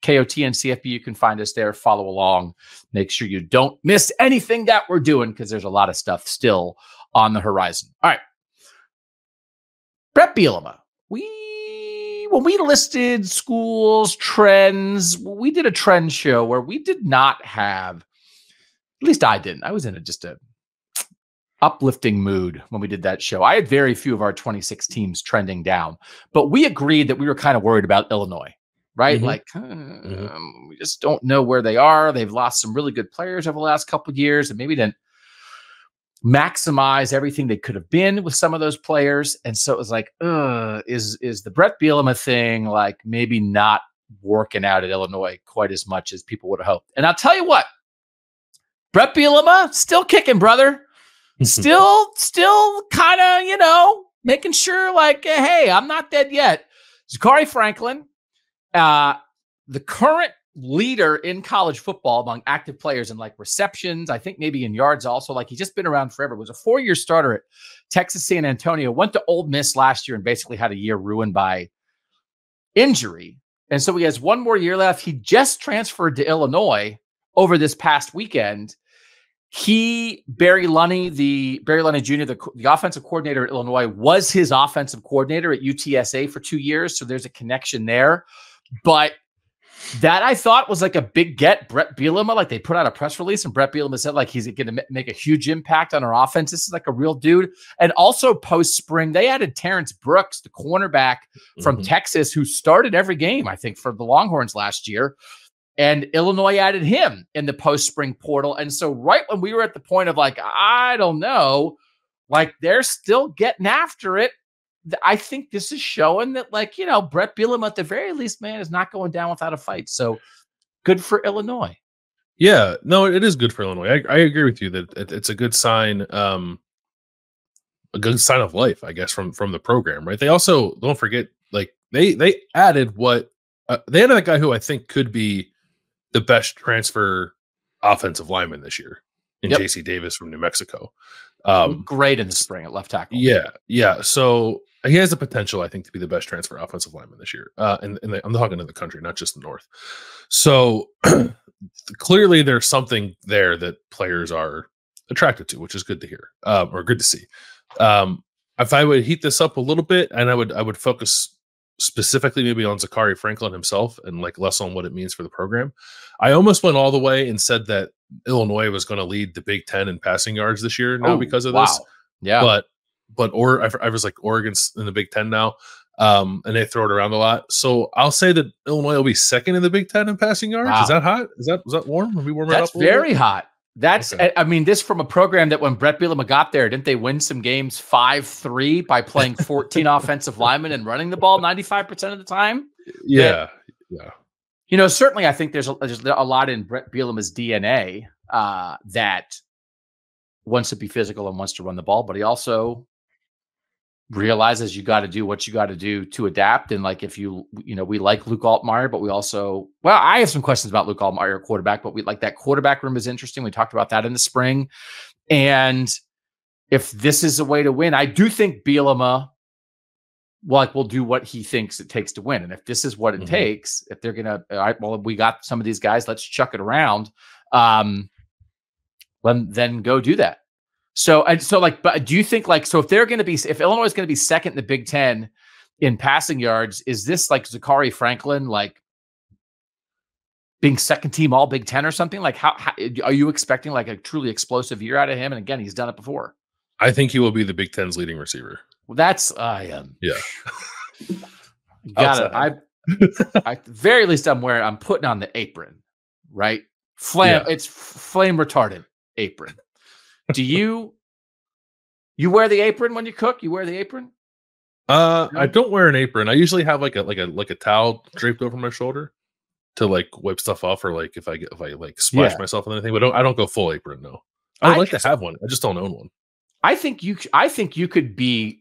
KOTNCFB. You can find us there. Follow along. Make sure you don't miss anything that we're doing because there's a lot of stuff still on the horizon. All right. Brett Bielema. When we listed schools, trends, we did a trend show where we did not have, at least I didn't. I was in just a uplifting mood when we did that show. I had very few of our 26 teams trending down, but we agreed that we were kind of worried about Illinois, right? Mm-hmm. Like, we just don't know where they are. They've lost some really good players over the last couple of years and maybe didn't maximize everything they could have been with some of those players. And so it was like, is the Brett Bielema thing like maybe not working out at Illinois quite as much as people would have hoped? And I'll tell you what, Brett Bielema still kicking, brother. still kind of, making sure like, hey, I'm not dead yet. Zachary Franklin, the current leader in college football among active players in like receptions, I think maybe in yards also. Like he's just been around forever. Was a 4-year starter at Texas San Antonio, went to Ole Miss last year and basically had a year ruined by injury. And so he has 1 more year left. He just transferred to Illinois over this past weekend. Barry Lunny Jr., the offensive coordinator at Illinois, was his offensive coordinator at UTSA for 2 years. So there's a connection there. But that I thought was like a big get. Brett Bielema, like they put out a press release and Brett Bielema said like he's going to make a huge impact on our offense. This is like a real dude. And also post spring, they added Terrence Brooks, the cornerback from Texas, who started every game, I think, for the Longhorns last year. And Illinois added him in the post spring portal. And so right when we were at the point of like, I don't know, like they're still getting after it. I think this is showing that, like, Brett Bielema at the very least, man, is not going down without a fight. So good for Illinois. Yeah, no, it is good for Illinois. I agree with you that it's a good sign, a good sign of life, I guess, from the program, right? They also, don't forget, like they added they added a guy who I think could be the best transfer offensive lineman this year in JC Davis from New Mexico. Great in the spring at left tackle. Yeah. So He has the potential, I think, to be the best transfer offensive lineman this year. And I'm talking in the country, not just the North. So clearly there's something there that players are attracted to, which is good to hear, or good to see. If I would heat this up a little bit, and I would focus specifically maybe on Zachary Franklin himself and like less on what it means for the program. I almost went all the way and said that Illinois was going to lead the Big Ten in passing yards this year now because of this. Yeah. I was like, Oregon's in the Big Ten now, and they throw it around a lot. So I'll say that Illinois will be second in the Big Ten in passing yards. Wow. Is that hot? Is that warm? Are we warming That's up? That's very hot. That's, okay. I mean, this from a program that when Brett Bielema got there, didn't they win some games 5-3 by playing 14 offensive linemen and running the ball 95% of the time? Yeah. You know, certainly I think there's a lot in Brett Bielema's DNA that wants to be physical and wants to run the ball, but he also realizes you got to do what you got to do to adapt. And like, if you know, we like Luke Altmaier, but we also, well, I have some questions about Luke Altmaier, quarterback, but we like that quarterback room is interesting. We talked about that in the spring. And if this is a way to win, I do think Bielema will do what he thinks it takes to win. And if this is what it takes, if they're going to, all right, well, we got some of these guys, let's chuck it around. Then go do that. So but do you think so if if Illinois is going to be second in the Big Ten in passing yards, is this like Zachary Franklin, like being second team all Big Ten or something? Like how are you expecting like a truly explosive year out of him? And again, he's done it before. I think he will be the Big Ten's leading receiver. Well, that's, yeah. Got it. I at the very least I'm putting on the apron, right? It's flame retardant apron. Do you wear the apron when you cook? You wear the apron? I don't wear an apron. I usually have like a towel draped over my shoulder to like wipe stuff off, or like if I like splash myself on anything. But I don't go full apron. No, I would like to have one. I just don't own one. I think you could be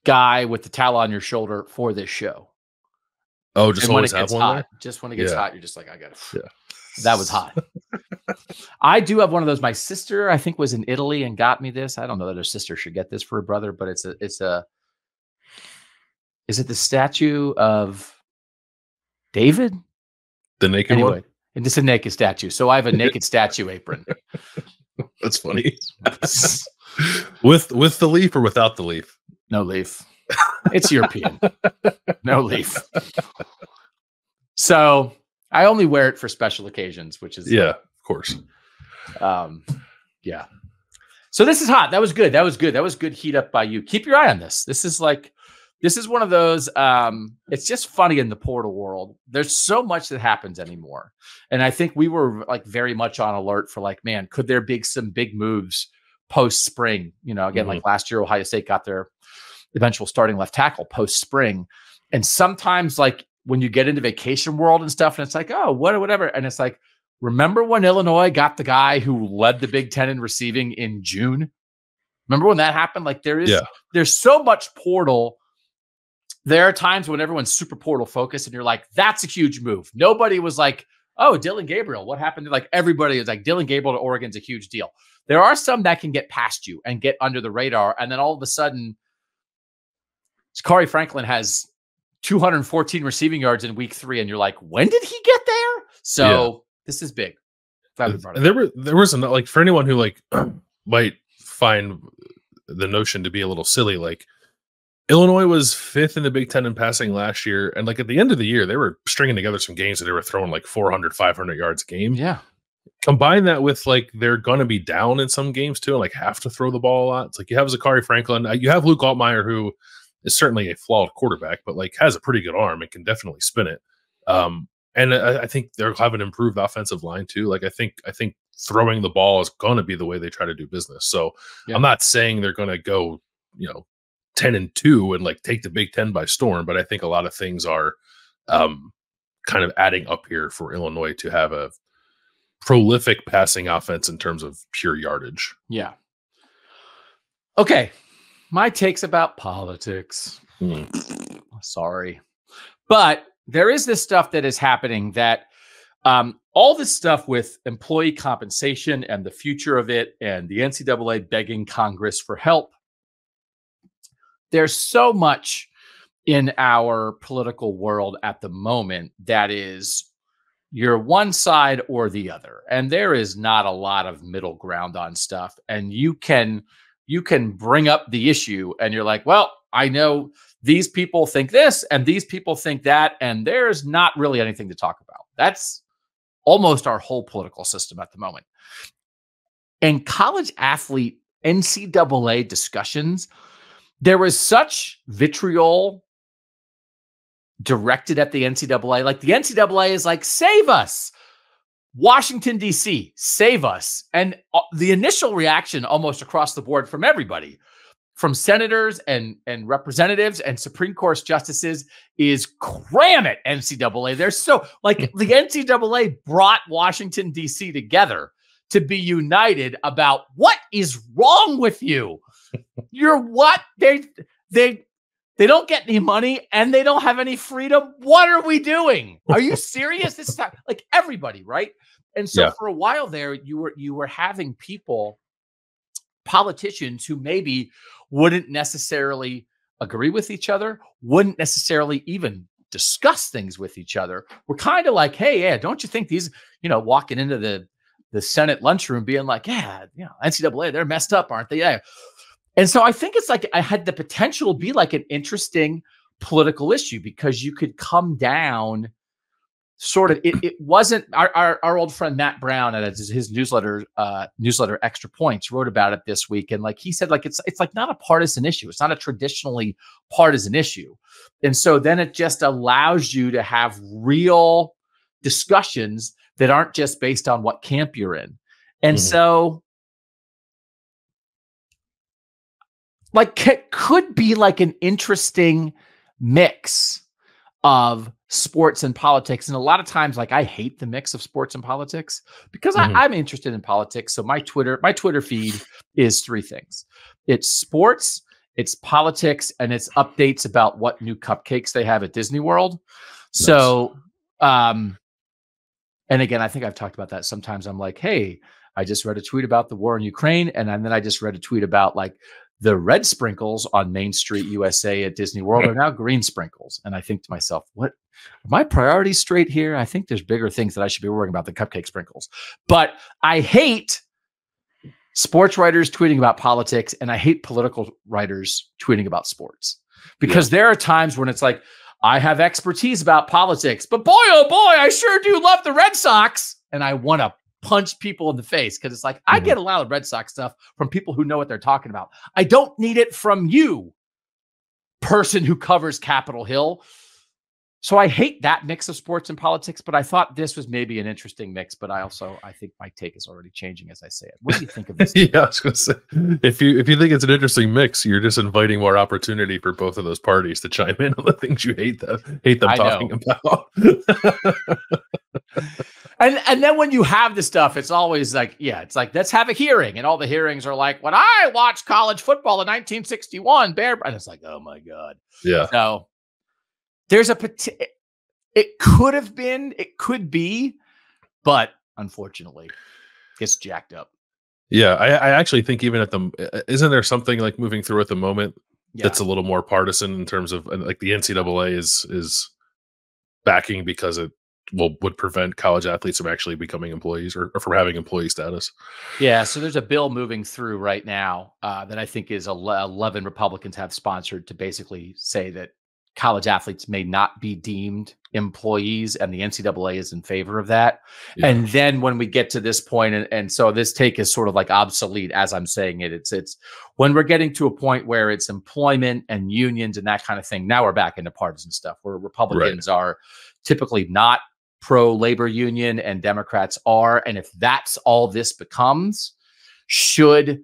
guy with the towel on your shoulder for this show. Oh, just always have one there? Just when it gets hot, you're just like, I got to. Yeah. That was hot. I do have one of those. My sister, I think, was in Italy and got me this. I don't know that her sister should get this for her brother, but is it the statue of David? The naked one? And it's a naked statue. So I have a naked statue apron. That's funny. With the leaf or without the leaf? No leaf. It's European. No leaf. So I only wear it for special occasions, which is of course. Yeah. So this is hot. That was good. That was good heat up by you. Keep your eye on this. This is one of those, it's just funny in the portal world. There's so much that happens anymore. And I think we were like very much on alert for like, man, could there be some big moves post spring? You know, again, like last year, Ohio State got their eventual starting left tackle post spring. And sometimes like when you get into vacation world and stuff, and it's like, oh, whatever. And it's like, remember when Illinois got the guy who led the Big Ten in receiving in June? Remember when that happened? Like there's so much portal. There are times when everyone's super portal focused and you're like, that's a huge move. Nobody was like, oh, Dylan Gabriel, what happened? Like everybody is like, Dylan Gabriel to Oregon's a huge deal. There are some that can get past you and get under the radar. And then all of a sudden, Zachary Franklin has 214 receiving yards in week 3. And you're like, when did he get there? So this is big. There was like, for anyone who like might find the notion to be a little silly, like Illinois was 5th in the Big Ten in passing last year. And like at the end of the year, they were stringing together some games that they were throwing like 400, 500 yards a game. Yeah. Combine that with like, they're going to be down in some games too, and like have to throw the ball a lot. It's like you have Zachary Franklin, you have Luke Altmaier, who is certainly a flawed quarterback, but like has a pretty good arm and can definitely spin it. And I think they'll have an improved offensive line too. Like I think throwing the ball is going to be the way they try to do business. So I'm not saying they're going to go, 10-2 and like take the Big Ten by storm, but I think a lot of things are kind of adding up here for Illinois to have a prolific passing offense in terms of pure yardage. Yeah. Okay. My take's about politics. Sorry. But there is this stuff that is happening that all this stuff with employee compensation and the future of it and the NCAA begging Congress for help. there's so much in our political world at the moment that is you're one side or the other, and there is not a lot of middle ground on stuff. And you can bring up the issue and you're like, well, I know these people think this and these people think that, and there's not really anything to talk about. That's almost our whole political system at the moment. And college athlete NCAA discussions, there was such vitriol directed at the NCAA. Like the NCAA is like, save us. Washington, D.C., save us. And the initial reaction almost across the board from everybody, from senators and representatives and Supreme Court justices, is cram it, NCAA. They're so like the NCAA brought Washington, D.C. together to be united about what is wrong with you. You're what? They don't get any money and they don't have any freedom. What are we doing? Are you serious? It's not like everybody, right? And so for a while there, you were having politicians who maybe wouldn't necessarily agree with each other, wouldn't necessarily even discuss things with each other. We're kind of like, hey, yeah, don't you think these, walking into the Senate lunchroom being like, yeah, NCAA, they're messed up, aren't they? Yeah. And so I think it's like I had the potential to be like an interesting political issue because you could come down sort of, it wasn't our old friend Matt Brown at his newsletter Extra Points wrote about it this week. And like he said, like, it's like not a partisan issue. It's not a traditionally partisan issue. And so then it just allows you to have real discussions that aren't just based on what camp you're in. And so like it could be like an interesting mix of sports and politics. And a lot of times, like I hate the mix of sports and politics because I'm interested in politics. So my Twitter feed is three things. It's sports, it's politics, and it's updates about what new cupcakes they have at Disney World. Nice. So, and again, I think I've talked about that. Sometimes I'm like, hey, I just read a tweet about the war in Ukraine. And then I just read a tweet about like the red sprinkles on Main Street USA at Disney World are now green sprinkles. And I think to myself, what are my priorities straight here? I think there's bigger things that I should be worrying about than cupcake sprinkles. But I hate sports writers tweeting about politics, and I hate political writers tweeting about sports because there are times when it's like, I have expertise about politics, but boy, oh boy, I sure do love the Red Sox. And I want to punch people in the face because it's like, I get a lot of Red Sox stuff from people who know what they're talking about. I don't need it from you, person who covers Capitol Hill. So I hate that mix of sports and politics, but I thought this was maybe an interesting mix. But I think my take is already changing as I say it. What do you think of this? Yeah, I was going to say, if you think it's an interesting mix, you're just inviting more opportunity for both of those parties to chime in on the things you hate them talking about. And then when you have the stuff, it's always like, it's like, let's have a hearing. And all the hearings are like, when I watched college football in 1961, and it's like, oh my God. Yeah. So there's it could be, but unfortunately it gets jacked up. Yeah. I actually think even isn't there something like moving through at the moment that's a little more partisan in terms of like the NCAA is backing because it would prevent college athletes from actually becoming employees or from having employee status. Yeah. So there's a bill moving through right now that I think is 11 Republicans have sponsored to basically say that college athletes may not be deemed employees, and the NCAA is in favor of that. Yeah. And then when we get to this point, and so this take is sort of like obsolete as I'm saying it, it's when we're getting to a point where it's employment and unions and that kind of thing. Now we're back into partisan stuff where Republicans are typically not pro-labor union and Democrats are. And if that's all this becomes, should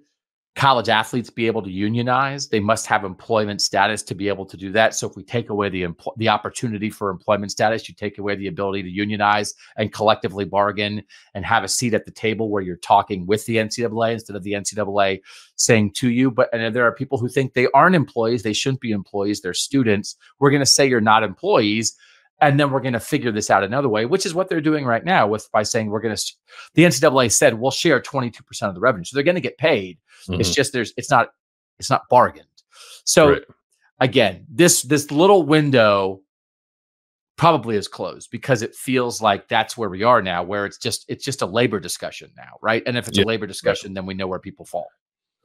college athletes be able to unionize? They must have employment status to be able to do that. So if we take away the opportunity for employment status, you take away the ability to unionize and collectively bargain and have a seat at the table where you're talking with the NCAA instead of the NCAA saying to you. And there are people who think they aren't employees. They shouldn't be employees. They're students. We're going to say you're not employees. And then we're going to figure this out another way, which is what they're doing right now by saying the NCAA said we'll share 22% of the revenue. So they're going to get paid. It's just it's not bargained. So again, this little window probably is closed because it feels like that's where we are now, where it's just a labor discussion now, right? And if it's a labor discussion, then we know where people fall.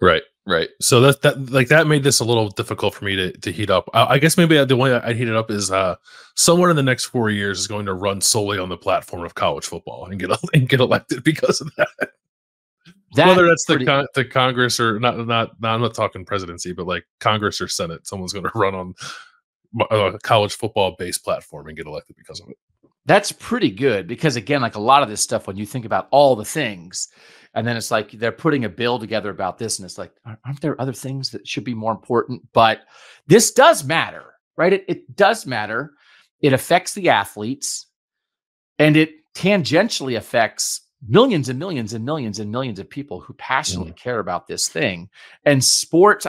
Right. So that made this a little difficult for me to heat up. I guess maybe the way I'd heat it up is someone in the next 4 years is going to run solely on the platform of college football and get elected because of that. Whether that's the Congress or not, I'm not talking presidency, but like Congress or Senate, someone's going to run on a college football based platform and get elected because of it. That's pretty good because, again, like a lot of this stuff, when you think about all the things, and then it's like they're putting a bill together about this, and it's like, aren't there other things that should be more important? But this does matter, right? It does matter. It affects the athletes, and it tangentially affects millions and millions and millions and millions of people who passionately care about this thing. And sports,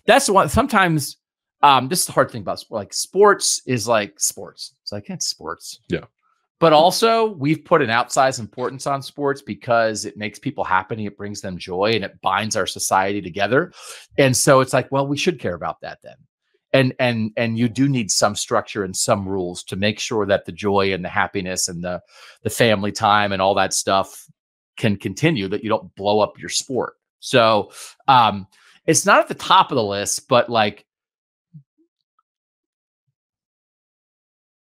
that's the one. Sometimes this is the hard thing about sport. Like sports is like sports. It's like, it's sports. Yeah. But also we've put an outsized importance on sports because it makes people happy. It brings them joy and it binds our society together. And so it's like, well, we should care about that then. And you do need some structure and some rules to make sure that the joy and the happiness and the family time and all that stuff can continue, that you don't blow up your sport. So it's not at the top of the list, but like,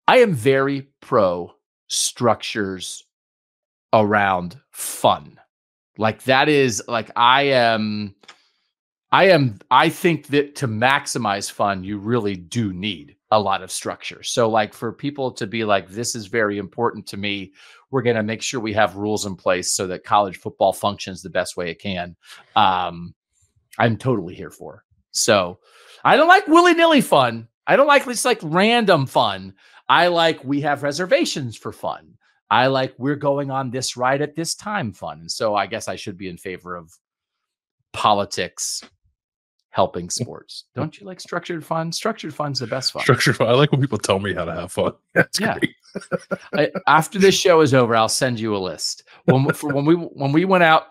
I am very pro structures around fun. Like that is like, I think that to maximize fun, you really do need a lot of structure. So like for people to be like, this is very important to me, we're going to make sure we have rules in place so that college football functions the best way it can. I'm totally here for. So I don't like willy-nilly fun. I don't like this like random fun. I like, we have reservations for fun. I like, we're going on this ride at this time fun. And so I guess I should be in favor of politics helping sports. Don't you like structured fun? Structured fun's the best fun. Structured fun. I like when people tell me how to have fun. That's great. After this show is over, I'll send you a list. When we went out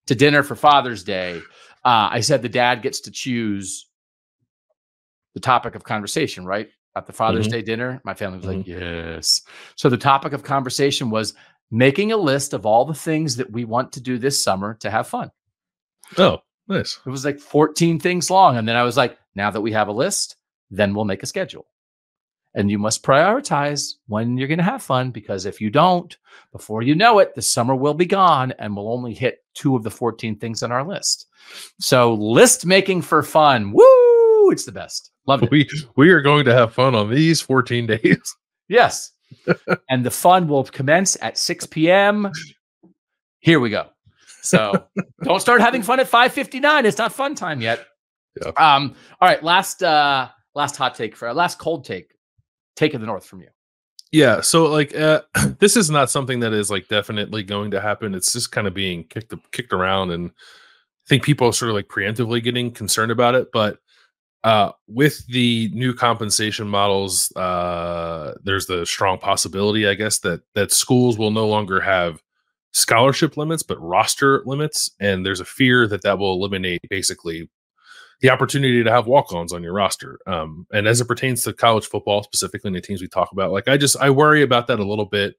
to dinner for Father's Day, I said the dad gets to choose the topic of conversation, right? At the Father's Day dinner, my family was like, yes. So the topic of conversation was making a list of all the things that we want to do this summer to have fun. Oh, nice. It was like 14 things long. And then I was like, now that we have a list, then we'll make a schedule. And you must prioritize when you're going to have fun, because if you don't, before you know it, the summer will be gone and we'll only hit 2 of the 14 things on our list. So list making for fun. Woo! It's the best. Love it. We are going to have fun on these 14 days. Yes. And the fun will commence at 6 p.m. Here we go. So don't start having fun at 5:59. It's not fun time yet. Yeah. All right. Last hot take for last cold take of the North from you. Yeah. So like, this is not something that is like definitely going to happen. It's just kind of being kicked around. And I think people are sort of like preemptively getting concerned about it. But with the new compensation models, there's the strong possibility, I guess, that schools will no longer have scholarship limits, but roster limits. And there's a fear that will eliminate basically the opportunity to have walk-ons on your roster. And as it pertains to college football, specifically in the teams we talk about, like I worry about that a little bit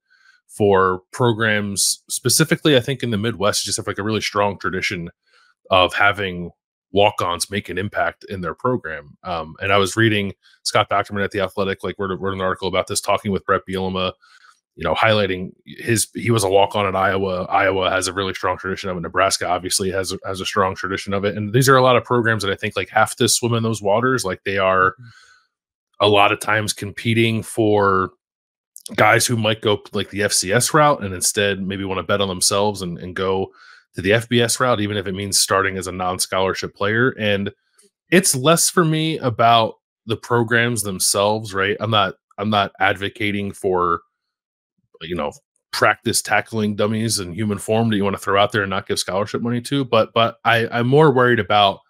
for programs, specifically, I think in the Midwest, just have like a really strong tradition of having walk-ons make an impact in their program. And I was reading Scott Docterman at The Athletic, like wrote an article about this, talking with Brett Bielema, highlighting he was a walk-on at Iowa. Iowa has a really strong tradition of it. Nebraska obviously has a strong tradition of it. And these are a lot of programs that I think like have to swim in those waters. Like they are a lot of times competing for guys who might go like the FCS route and instead maybe want to bet on themselves and go to the FBS route, even if it means starting as a non-scholarship player. And it's less for me about the programs themselves, right? I'm not advocating for, practice tackling dummies in human form that you want to throw out there and not give scholarship money to. But I'm more worried about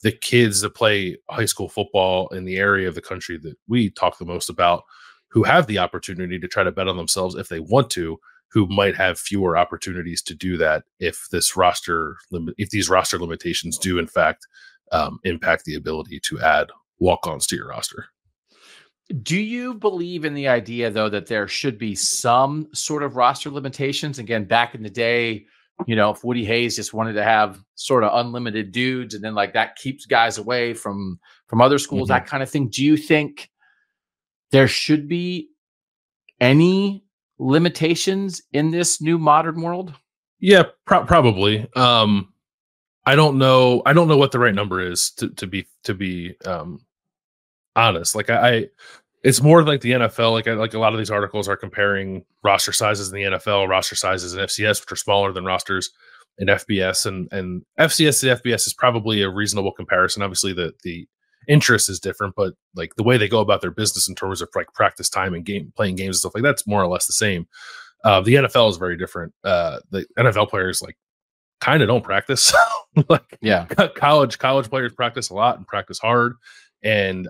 the kids that play high school football in the area of the country that we talk the most about, who have the opportunity to try to bet on themselves if they want to, who might have fewer opportunities to do that if these roster limitations do in fact impact the ability to add walk-ons to your roster. Do you believe in the idea, though, that there should be some sort of roster limitations? Again, back in the day, if Woody Hayes just wanted to have sort of unlimited dudes, and then like that keeps guys away from other schools, that kind of thing. Do you think there should be any limitations in this new modern world? Yeah, probably. I don't know what the right number is to be honest. Like it's more like the NFL. Like a lot of these articles are comparing roster sizes in the NFL, roster sizes in FCS, which are smaller than rosters in FBS, and FCS to FBS is probably a reasonable comparison. Obviously, the interest is different, but like the way they go about their business in terms of like practice time and playing games and stuff like that's more or less the same. The NFL is very different. The NFL players like kind of don't practice. Like college players practice a lot and practice hard, and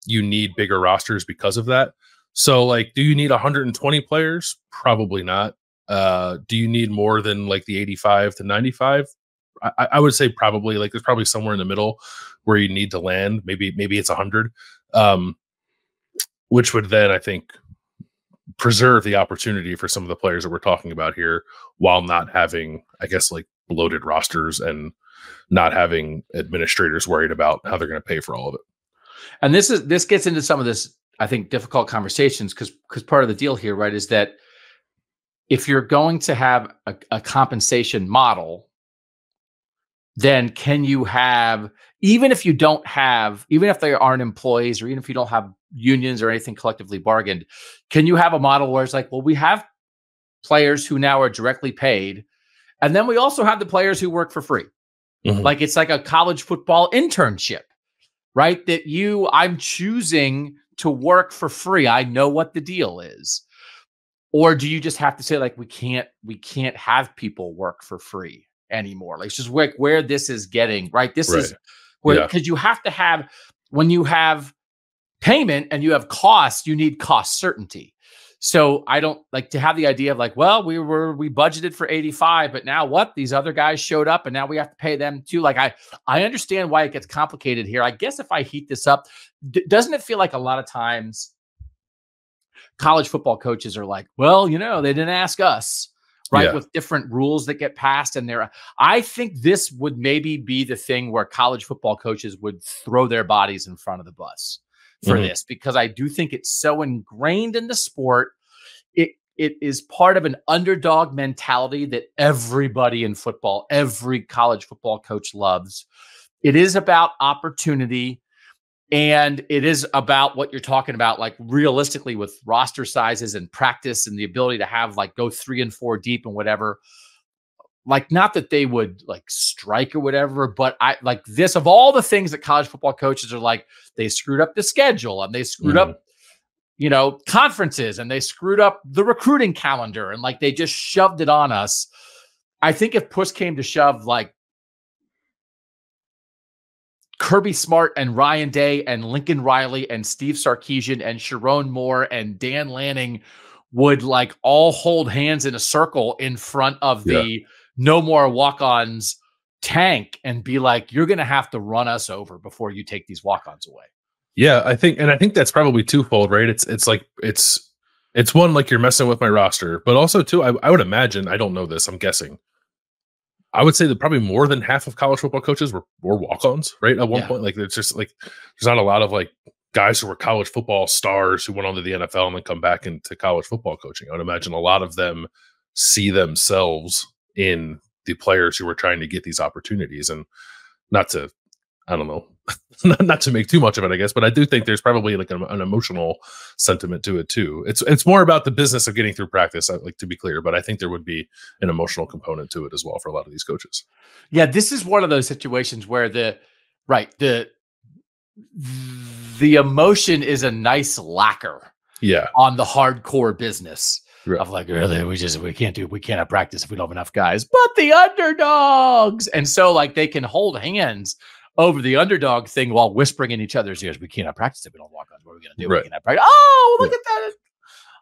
you need bigger rosters because of that. So like, do you need 120 players? Probably not. Do you need more than like the 85 to 95? I would say probably. Like there's probably somewhere in the middle where you need to land. Maybe it's 100, which would then I think preserve the opportunity for some of the players that we're talking about here, while not having, I guess, like bloated rosters and not having administrators worried about how they're going to pay for all of it. And this gets into some of this, I think, difficult conversations because part of the deal here, right, is that if you're going to have a compensation model, then can you have, even if they aren't employees, or even if you don't have unions or anything collectively bargained, can you have a model where it's like, well, we have players who now are directly paid, and then we also have the players who work for free. Like it's like a college football internship, right? That I'm choosing to work for free. I know what the deal is. Or do you just have to say like, we can't have people work for free anymore? Like it's just like where this is getting, right? This is where, because you have to have, when you have payment and you have costs, you need cost certainty. So I don't like to have the idea of like, well, we budgeted for 85, but now what? These other guys showed up and now we have to pay them too. Like I understand why it gets complicated here. I guess if I heat this up, doesn't it feel like a lot of times college football coaches are like, well, they didn't ask us, right? Yeah. With different rules that get passed. And I think this would maybe be the thing where college football coaches would throw their bodies in front of the bus for this, because I do think it's so ingrained in the sport. It is part of an underdog mentality that everybody in football, every college football coach loves. It is about opportunity, and it is about what you're talking about, like realistically with roster sizes and practice and the ability to have like go 3 and 4 deep and whatever. Like, not that they would like strike or whatever, but I like this, of all the things that college football coaches are like, they screwed up the schedule and they screwed up, conferences, and they screwed up the recruiting calendar, and like they just shoved it on us. I think if push came to shove, like Kirby Smart and Ryan Day and Lincoln Riley and Steve Sarkisian and Sharon Moore and Dan Lanning would like all hold hands in a circle in front of the no more walk-ons tank and be like, you're going to have to run us over before you take these walk-ons away. Yeah, I think that's probably twofold, right? It's like, it's one, like you're messing with my roster, but also too, I would imagine, I don't know this, I'm guessing, I would say that probably more than half of college football coaches were walk-ons, right? At one point, like it's just like, there's not a lot of like guys who were college football stars who went on to the NFL and then come back into college football coaching. I would imagine a lot of them see themselves in the players who were trying to get these opportunities. And not to, I don't know, not to make too much of it, I guess, but I do think there's probably like an emotional sentiment to it too. It's more about the business of getting through practice, like, to be clear, but I think there would be an emotional component to it as well for a lot of these coaches. Yeah, this is one of those situations where the emotion is a nice lacquer on the hardcore business. Right. Of like, really, we can't have practice if we don't have enough guys, but the underdogs. And so like they can hold hands over the underdog thing while whispering in each other's ears, we can't have practice if we don't walk on. What are we going to do? Right. We can't have practice. Oh, look at that.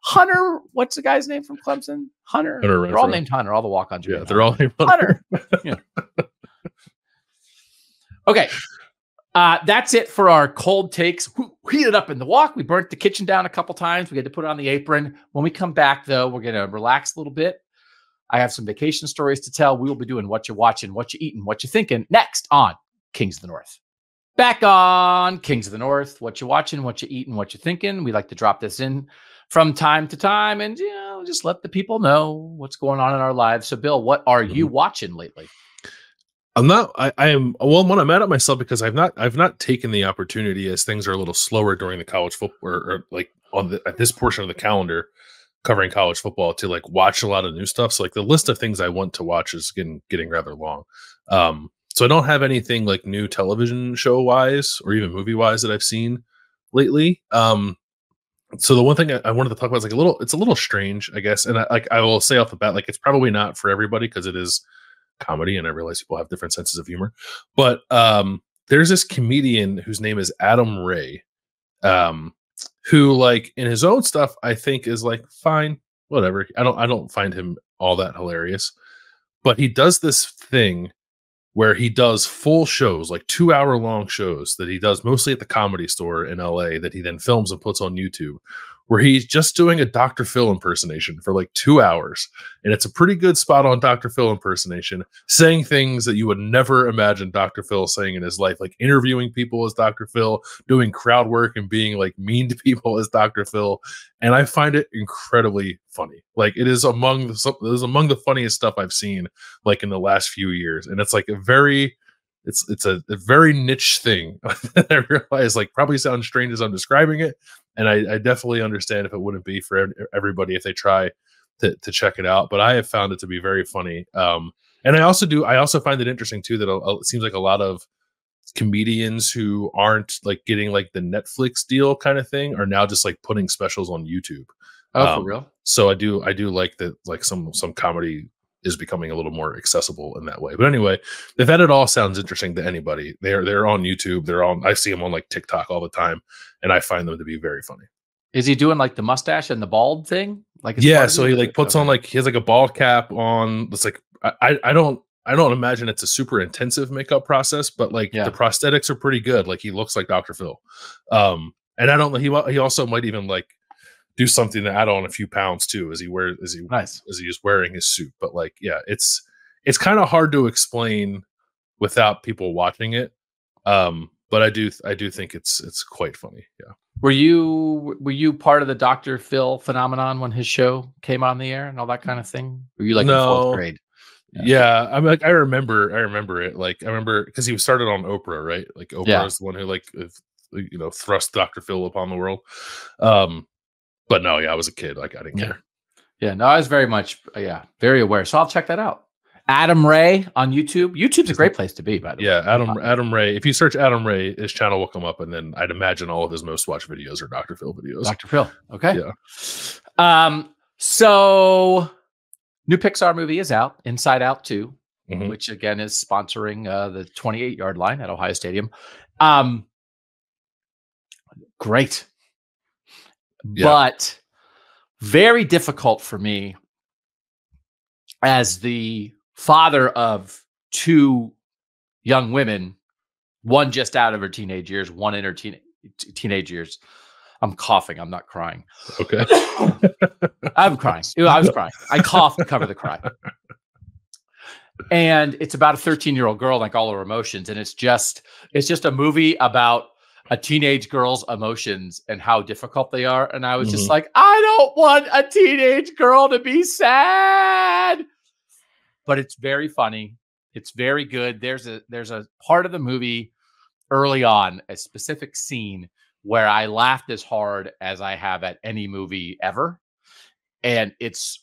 Hunter, what's the guy's name from Clemson? Hunter. They're all named Hunter. All the walk-ons. Yeah, they're all named Hunter. Okay. That's it for our cold takes. Heated up in the walk. We burnt the kitchen down a couple times. We had to put it on the apron. When we come back, though, we're going to relax a little bit. I have some vacation stories to tell. We will be doing what you're watching, what you're eating, what you're thinking next on Kings of the North. Back on Kings of the North, what you're watching, what you're eating, what you're thinking. We like to drop this in from time to time and, just let the people know what's going on in our lives. So, Bill, what are you watching lately? When I'm mad at myself because I've not taken the opportunity, as things are a little slower during the college football or like at this portion of the calendar covering college football, to like watch a lot of new stuff. So like the list of things I want to watch is getting rather long. So I don't have anything like new television show wise or even movie wise that I've seen lately. So the one thing I wanted to talk about is like it's a little strange, I guess. And I will say off the bat, like it's probably not for everybody because it is comedy, and I realize people have different senses of humor, but there's this comedian whose name is Adam Ray, who like in his own stuff I think is like fine, whatever. I don't find him all that hilarious, but he does this thing where he does full shows, like 2-hour long shows that he does mostly at the Comedy Store in LA, that he then films and puts on YouTube, where he's just doing a Dr. Phil impersonation for like 2 hours. And it's a pretty good spot on Dr. Phil impersonation, saying things that you would never imagine Dr. Phil saying in his life, like interviewing people as Dr. Phil, doing crowd work and being like mean to people as Dr. Phil. And I find it incredibly funny. Like it is among the funniest stuff I've seen like in the last few years. And it's like it's a very niche thing that I realize like probably sounds strange as I'm describing it. And I definitely understand if it wouldn't be for everybody if they try to check it out. But I have found it to be very funny. And I also find it interesting too that it seems like a lot of comedians who aren't like getting like the Netflix deal kind of thing are now just like putting specials on YouTube. Oh, for real? So I do like that, like some comedy is becoming a little more accessible in that way. But anyway, if that at all sounds interesting to anybody, they're on YouTube. I see them on like TikTok all the time, and I find them to be very funny. Is he doing like the mustache and the bald thing? Like so he like puts on like he has like a bald cap on. It's like I don't imagine it's a super intensive makeup process, but like the prosthetics are pretty good. Like he looks like Dr. Phil. And I don't know, he also might even like do something to add on a few pounds too as he is wearing his suit. But like, yeah, it's kind of hard to explain without people watching it. But I do think it's quite funny. Yeah. Were you part of the Dr. Phil phenomenon when his show came on the air and all that kind of thing? Were you like in 4th grade? Yeah. I'm like, I remember it. Like I remember because he was started on Oprah, right? Like Oprah is the one who like, thrust Dr. Phil upon the world. But no, I was a kid. Like I didn't care. Yeah, no, I was very much, very aware. So I'll check that out. Adam Ray on YouTube. YouTube's a great place to be, by the way. Yeah, Adam Ray. If you search Adam Ray, his channel will come up, and then I'd imagine all of his most watched videos are Dr. Phil videos. Dr. Phil. Okay. Yeah. So new Pixar movie is out, Inside Out 2, which again is sponsoring the 28-yard line at Ohio Stadium. Great. But very difficult for me as the father of 2 young women, one just out of her teenage years, one in her teenage years. I'm coughing. I'm not crying. Okay. I'm crying. I was crying. I coughed to cover the cry. And it's about a 13-year-old girl, like all her emotions. And it's just a movie about a teenage girl's emotions and how difficult they are. And I was just like, I don't want a teenage girl to be sad. But it's very funny. It's very good. There's a part of the movie early on, a specific scene where I laughed as hard as I have at any movie ever. And it's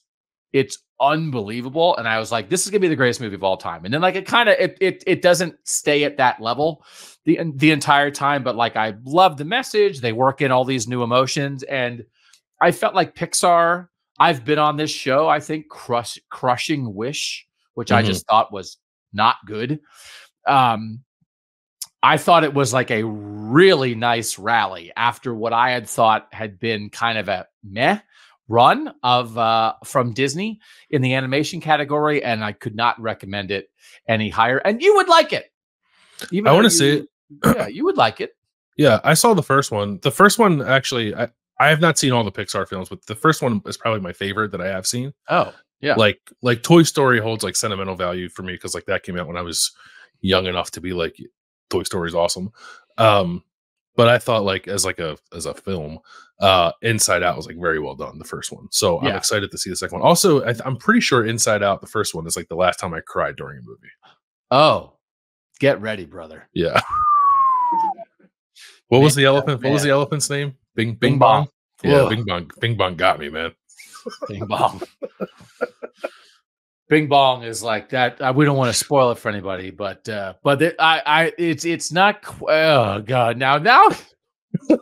unbelievable. And I was like, this is gonna be the greatest movie of all time. And then like it doesn't stay at that level the entire time, but like I love the message. They work in all these new emotions, and I felt like Pixar. I've been on this show, I think, Crushing Wish, which I just thought was not good. I thought it was like a really nice rally after what I had thought had been kind of a meh run of from Disney in the animation category, and I could not recommend it any higher. And you would like it. I want to see it. Yeah, you would like it. Yeah, I saw the first one. The first one, actually, I have not seen all the Pixar films, but the first one is probably my favorite that I have seen. Oh, yeah. Like Toy Story holds like sentimental value for me because like that came out when I was young enough to be like Toy Story is awesome. But I thought like as a film, Inside Out was like very well done, the first one. So I'm Yeah. excited to see the second one. Also, I'm pretty sure Inside Out, the first one, is like the last time I cried during a movie. Oh, get ready, brother. Yeah. What was the elephant? What was the elephant's name? Bing Bong. Yeah, Whoa. Bing Bong got me, man. Bing Bong. Bing Bong is like that. We don't want to spoil it for anybody, but it's not. Oh God! Now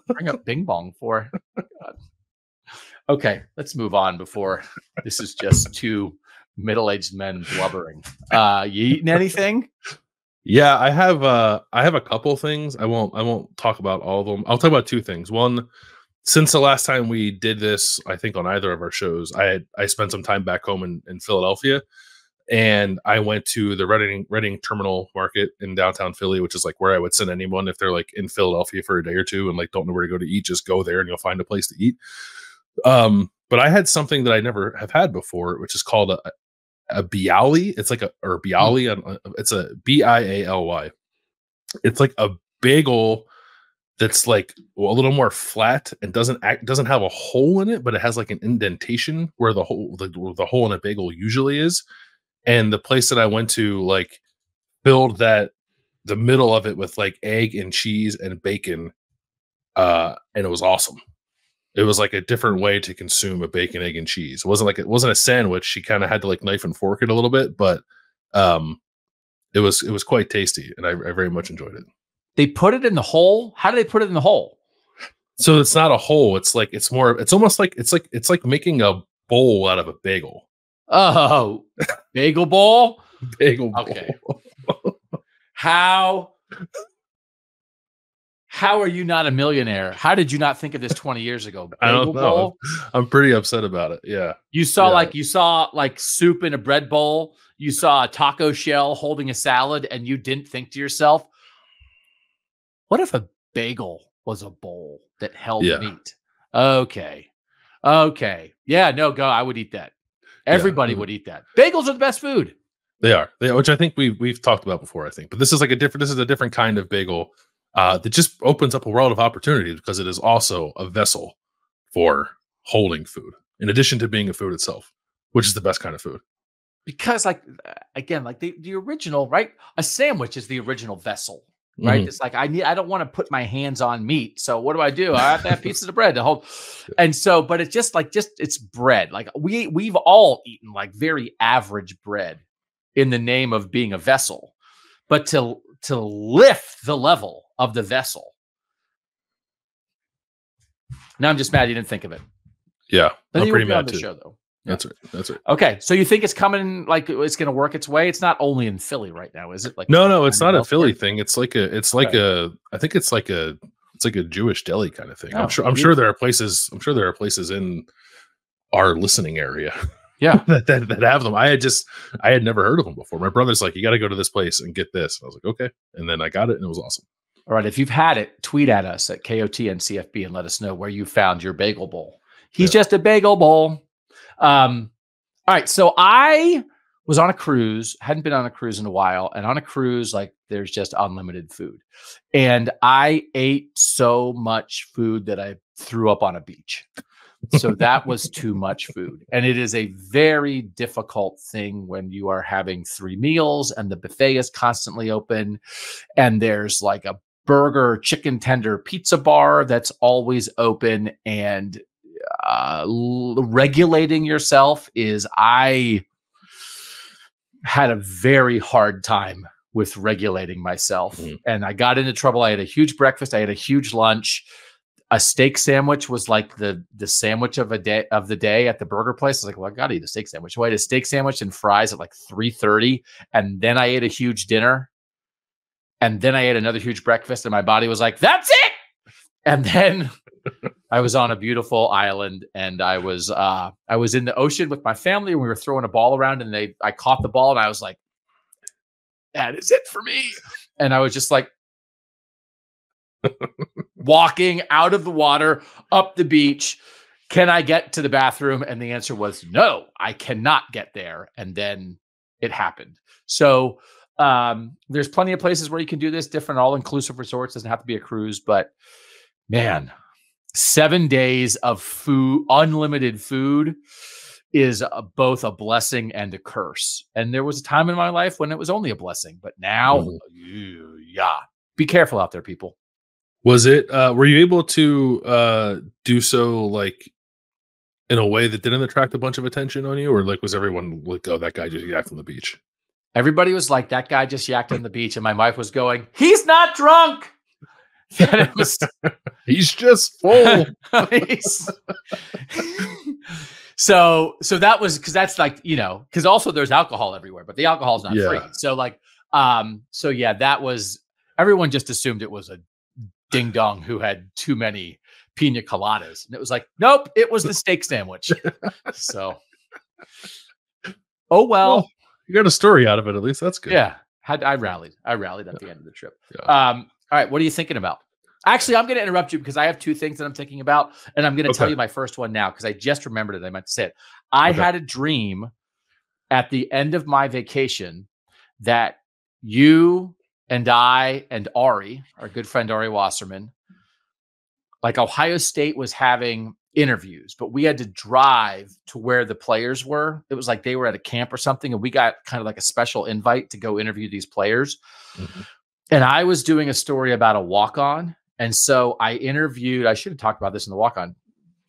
bring up Bing Bong for. God. Okay, let's move on before this is just two middle-aged men blubbering. You eating anything? Yeah, I have a couple things. I won't talk about all of them. I'll talk about two things. One, since the last time we did this, I think on either of our shows, I spent some time back home in Philadelphia, and I went to the Reading Terminal Market in downtown Philly, which is like where I would send anyone if they're like in Philadelphia for a day or two and like don't know where to go to eat. Just go there and you'll find a place to eat. But I had something that I never have had before, which is called a bialy. It's like bialy. It's a Bialy. It's like a bagel that's like a little more flat and doesn't have a hole in it, but it has like an indentation where the hole in a bagel usually is. And the place that I went to like filled the middle of it with like egg and cheese and bacon, and it was awesome. It was like a different way to consume a bacon, egg, and cheese. It wasn't a sandwich. She kind of had to like knife and fork it a little bit, but it was quite tasty, and I very much enjoyed it. They put it in the hole. How do they put it in the hole? So it's not a hole. It's almost like it's like making a bowl out of a bagel. Oh, bagel bowl. Bagel bowl. Okay. How are you not a millionaire? How did you not think of this 20 years ago? Bagel I don't know. bowl? I'm pretty upset about it. Yeah. You saw like soup in a bread bowl. You saw a taco shell holding a salad, and you didn't think to yourself, what if a bagel was a bowl that held meat? Okay. Yeah, no, go. I would eat that. Everybody would eat that. Bagels are the best food. They are. Which I think we've talked about before, I think. But this is a different kind of bagel that just opens up a world of opportunities because it is also a vessel for holding food, in addition to being a food itself, which is the best kind of food. Because like the original, right? A sandwich is the original vessel. Right. Mm-hmm. It's like, I don't want to put my hands on meat. So what do? I have to have pieces of bread to hold. And so, but it's it's bread. Like we've all eaten like very average bread in the name of being a vessel, but to lift the level of the vessel. Now I'm just mad you didn't think of it. Yeah. I'm pretty mad too. Show, though. Yeah. That's right. Okay, so you think it's coming, like it's going to work its way? It's not only in Philly right now, is it? Like no, it's not a Philly thing. I think it's like a Jewish deli kind of thing. I'm sure there are places in our listening area. Yeah, that have them. I had never heard of them before. My brother's like, you got to go to this place and get this. And I was like, okay, and then I got it, and it was awesome. All right, if you've had it, tweet at us at KOTNCFB and let us know where you found your bagel bowl. He's just a bagel bowl. All right. So I was on a cruise, hadn't been on a cruise in a while. And on a cruise, like there's just unlimited food. And I ate so much food that I threw up on a beach. So that was too much food. And it is a very difficult thing when you are having 3 meals and the buffet is constantly open. And there's like a burger, chicken tender, pizza bar that's always open. And regulating yourself I had a very hard time with regulating myself. And I got into trouble. I had a huge breakfast. I had a huge lunch. A steak sandwich was like the sandwich of the day at the burger place. I was like, well, I got to eat a steak sandwich. So I had a steak sandwich and fries at like 3:30. And then I ate a huge dinner. And then I ate another huge breakfast and my body was like, that's it. And then I was on a beautiful island and I was in the ocean with my family and we were throwing a ball around and I caught the ball and I was like, that is it for me. And I was just like, walking out of the water, up the beach. Can I get to the bathroom? And the answer was no, I cannot get there. And then it happened. So there's plenty of places where you can do this, different all-inclusive resorts. Doesn't have to be a cruise, but man, 7 days of food, unlimited food, is both a blessing and a curse. And there was a time in my life when it was only a blessing, but now, yeah, be careful out there, people. Was it, were you able to do so like in a way that didn't attract a bunch of attention on you? Or like, was everyone like, oh, that guy just yacked on the beach? Everybody was like, that guy just yacked on the beach. And my wife was going, he's not drunk. And it was, he's just full. So that was, because that's like, you know, because also there's alcohol everywhere, but the alcohol is not free. So like, so yeah, that was, everyone just assumed it was a ding dong who had too many pina coladas, and it was like, nope, it was the steak sandwich. So, oh well, you got a story out of it at least. That's good. Yeah, I rallied at the end of the trip. All right, what are you thinking about? Actually, I'm going to interrupt you because I have two things that I'm thinking about, and I'm going to tell you my first one now because I just remembered it. I meant to say it. I had a dream at the end of my vacation that you and I and Ari, our good friend Ari Wasserman, like Ohio State was having interviews, but we had to drive to where the players were. It was like they were at a camp or something, and we got kind of like a special invite to go interview these players. And I was doing a story about a walk-on. And so I interviewed, I should have talked about this in the walk-on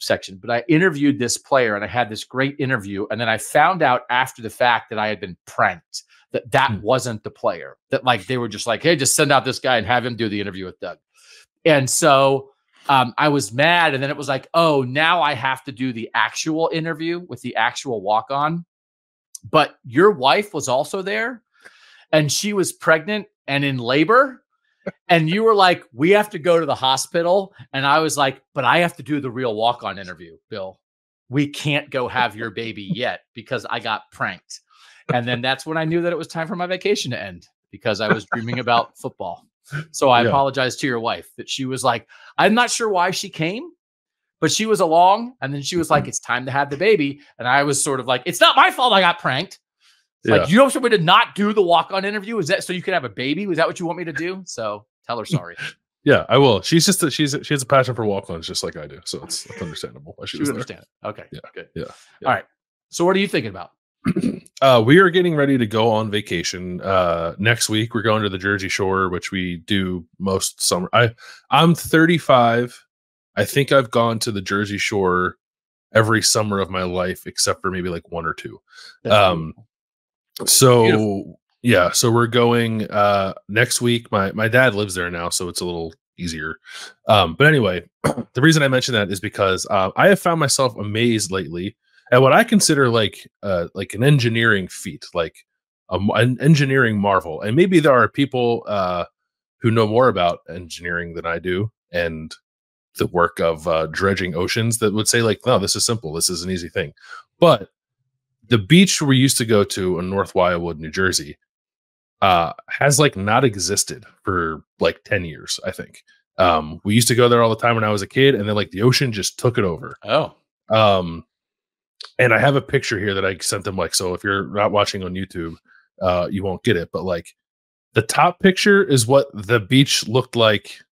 section, but I interviewed this player and I had this great interview. And then I found out after the fact that I had been pranked, that wasn't the player, that like, they were just like, hey, just send out this guy and have him do the interview with Doug. And so I was mad. And then it was like, oh, now I have to do the actual interview with the actual walk-on. But your wife was also there and she was pregnant and in labor. And you were like, we have to go to the hospital. And I was like, but I have to do the real walk-on interview, Bill. We can't go have your baby yet because I got pranked. And then that's when I knew that it was time for my vacation to end because I was dreaming about football. So I apologize to your wife that she was like, I'm not sure why she came, but she was along. And then she was like, it's time to have the baby. And I was sort of like, it's not my fault I got pranked. Like, you want me to not do the walk-on interview? Is that so you could have a baby? Was that what you want me to do? So tell her sorry. Yeah, I will. She's just she has a passion for walk-ons just like I do. So it's understandable why she was understand it. Okay. Yeah. Good. Yeah. All right. So what are you thinking about? We are getting ready to go on vacation. Next week we're going to the Jersey Shore, which we do most summer. I'm 35. I think I've gone to the Jersey Shore every summer of my life except for maybe like one or two. So beautiful. Yeah, so we're going next week. My dad lives there now, so it's a little easier. But anyway, the reason I mention that is because I have found myself amazed lately at what I consider like an engineering feat, like an engineering marvel. And maybe there are people who know more about engineering than I do and the work of dredging oceans that would say like, no, this is simple. This is an easy thing. But the beach we used to go to in North Wildwood, New Jersey, has like not existed for like 10 years, I think. We used to go there all the time when I was a kid, and then like the ocean just took it over. Oh. And I have a picture here that I sent them, like, so if you're not watching on YouTube, you won't get it. But like the top picture is what the beach looked like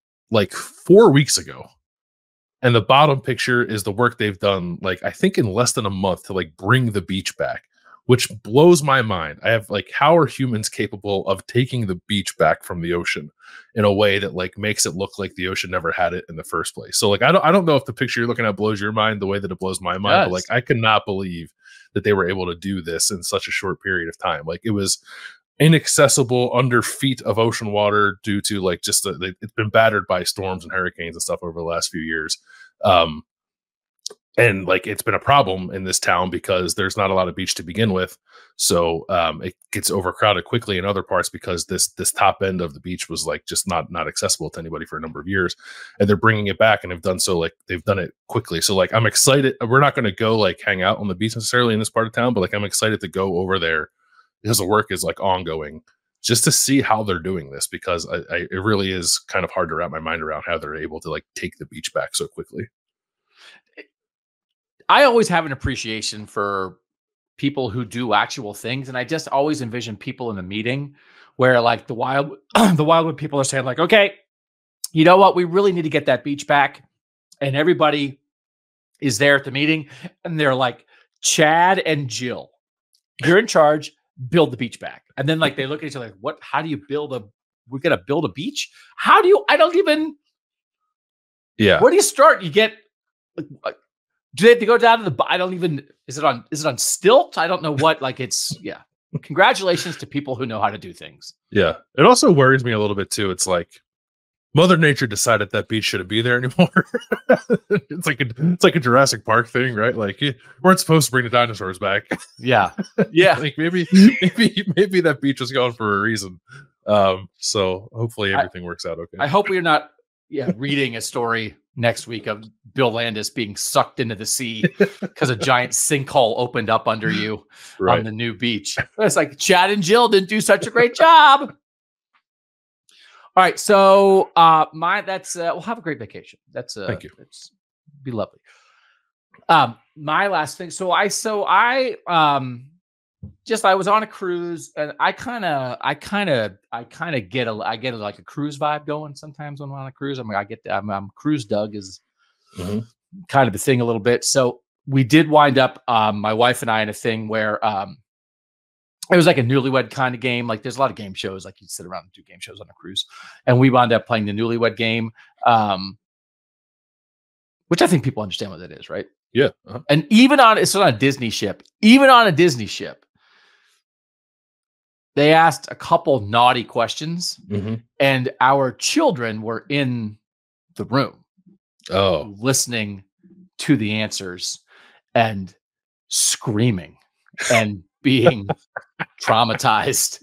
4 weeks ago. And the bottom picture is the work they've done, like, I think in less than a month to like bring the beach back, which blows my mind. I have like, how are humans capable of taking the beach back from the ocean in a way that like makes it look like the ocean never had it in the first place? So like, I don't know if the picture you're looking at blows your mind the way that it blows my mind, but like, I cannot believe that they were able to do this in such a short period of time. Like, it was inaccessible under feet of ocean water due to like just it's been battered by storms and hurricanes and stuff over the last few years. And like, it's been a problem in this town because there's not a lot of beach to begin with. So it gets overcrowded quickly in other parts because this top end of the beach was like just not accessible to anybody for a number of years. And they're bringing it back, and they've done so, like, they've done it quickly. So like, I'm excited. We're not going to go like hang out on the beach necessarily in this part of town, but like, I'm excited to go over there because the work is like ongoing. just to see how they're doing this, because it really is kind of hard to wrap my mind around how they're able to like take the beach back so quickly. I always have an appreciation for people who do actual things. And I just always envision people in the meeting where like the Wildwood people are saying like, okay, you know what? We really need to get that beach back. And everybody is there at the meeting and they're like, Chad and Jill, you're in charge, build the beach back. And then like, they look at each other like, what, how do you we're going to build a beach? How do you, I don't even, where do you start? You get, do they have to go down to the, I don't even, is it on stilts? I don't know what, like it's, yeah. Congratulations to people who know how to do things. Yeah. It also worries me a little bit too. It's like Mother Nature decided that beach shouldn't be there anymore. It's like a Jurassic Park thing, right? Like you weren't supposed to bring the dinosaurs back. Yeah. Yeah. Like maybe that beach was gone for a reason. So hopefully everything works out okay. I hope we're not reading a story next week of Bill Landis being sucked into the sea because a giant sinkhole opened up under you on the new beach. It's like Chad and Jill didn't do such a great job. All right, so we'll have a great vacation. Thank you. It's be lovely. My last thing. I was on a cruise and I kind of get like a cruise vibe going sometimes when I'm on a cruise. I'm cruise Doug is kind of a thing a little bit. So we did wind up, my wife and I in a thing where, it was like a newlywed kind of game. Like there's a lot of game shows, like you sit around and do game shows on a cruise. And we wound up playing the newlywed game, which I think people understand what that is, right? Yeah. And it's on a Disney ship, they asked a couple naughty questions and our children were in the room listening to the answers and screaming and being traumatized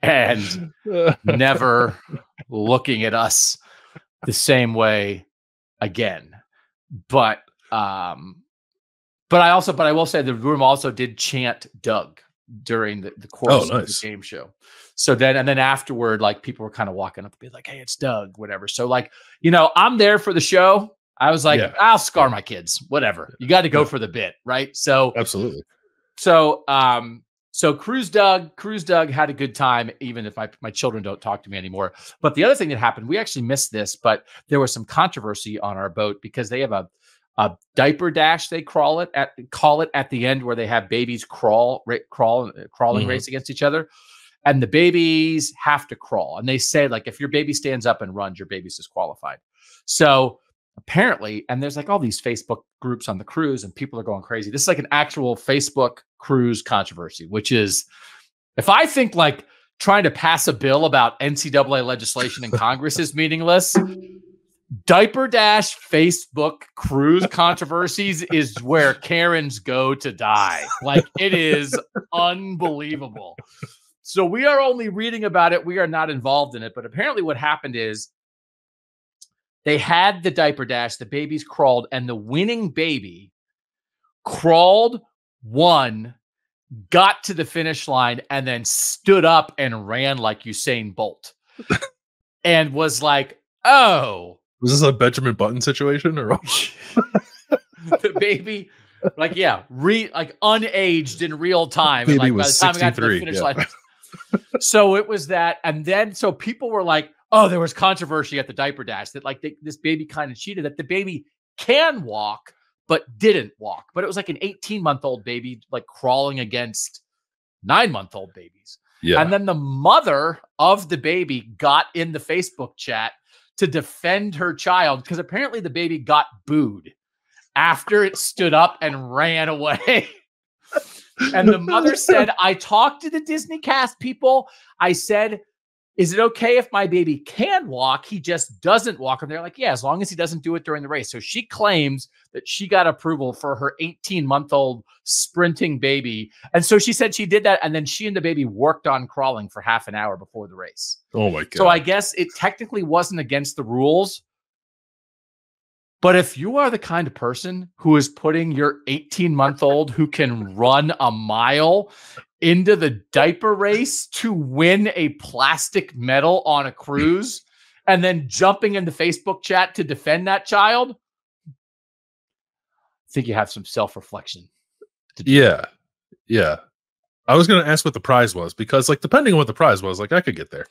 and never looking at us the same way again. But I will say the room also did chant Doug during the course of the game show. So then afterward, like people were kind of walking up to be like, hey, it's Doug, whatever. So like, I'm there for the show. I was like, I'll scar my kids, whatever. You got to go for the bit. Right. So absolutely. So Cruise Doug had a good time, even if my children don't talk to me anymore. But the other thing that happened, we actually missed this, but there was some controversy on our boat because they have a diaper dash, they call it at the end, where they have babies crawling race against each other. And the babies have to crawl. And they say, like, if your baby stands up and runs, your baby's disqualified. So apparently, and there's like all these Facebook groups on the cruise and people are going crazy. This is like an actual Facebook cruise controversy, which is, if I think like trying to pass a bill about NCAA legislation in Congress is meaningless, diaper dash Facebook cruise controversies is where Karens go to die. Like it is unbelievable. So we are only reading about it. We are not involved in it. But apparently what happened is, they had the diaper dash, the babies crawled, and the winning baby crawled, won, got to the finish line, and then stood up and ran like Usain Bolt. And was like, oh. Was this a Benjamin Button situation or what? The baby, like, unaged in real time. Baby and like by the time I got to the finish line. So it was that. And then, so people were like, oh, there was controversy at the diaper dash that like this baby kind of cheated, that the baby can walk, but didn't walk. But it was like an 18-month-old baby, like crawling against 9-month-old babies. Yeah. And then the mother of the baby got in the Facebook chat to defend her child because apparently the baby got booed after it stood up and ran away. And the mother said, I talked to the Disney cast people. I said, is it okay if my baby can walk? He just doesn't walk. And they're like, yeah, as long as he doesn't do it during the race. So she claims that she got approval for her 18-month-old sprinting baby. And so she said she did that. And then she and the baby worked on crawling for half an hour before the race. Oh my God. So I guess it technically wasn't against the rules. But if you are the kind of person who is putting your 18-month-old who can run a mile into the diaper race to win a plastic medal on a cruise and then jumping into Facebook chat to defend that child, I think you have some self-reflection to do. Yeah. I was going to ask what the prize was, because like, depending on what the prize was, like I could get there.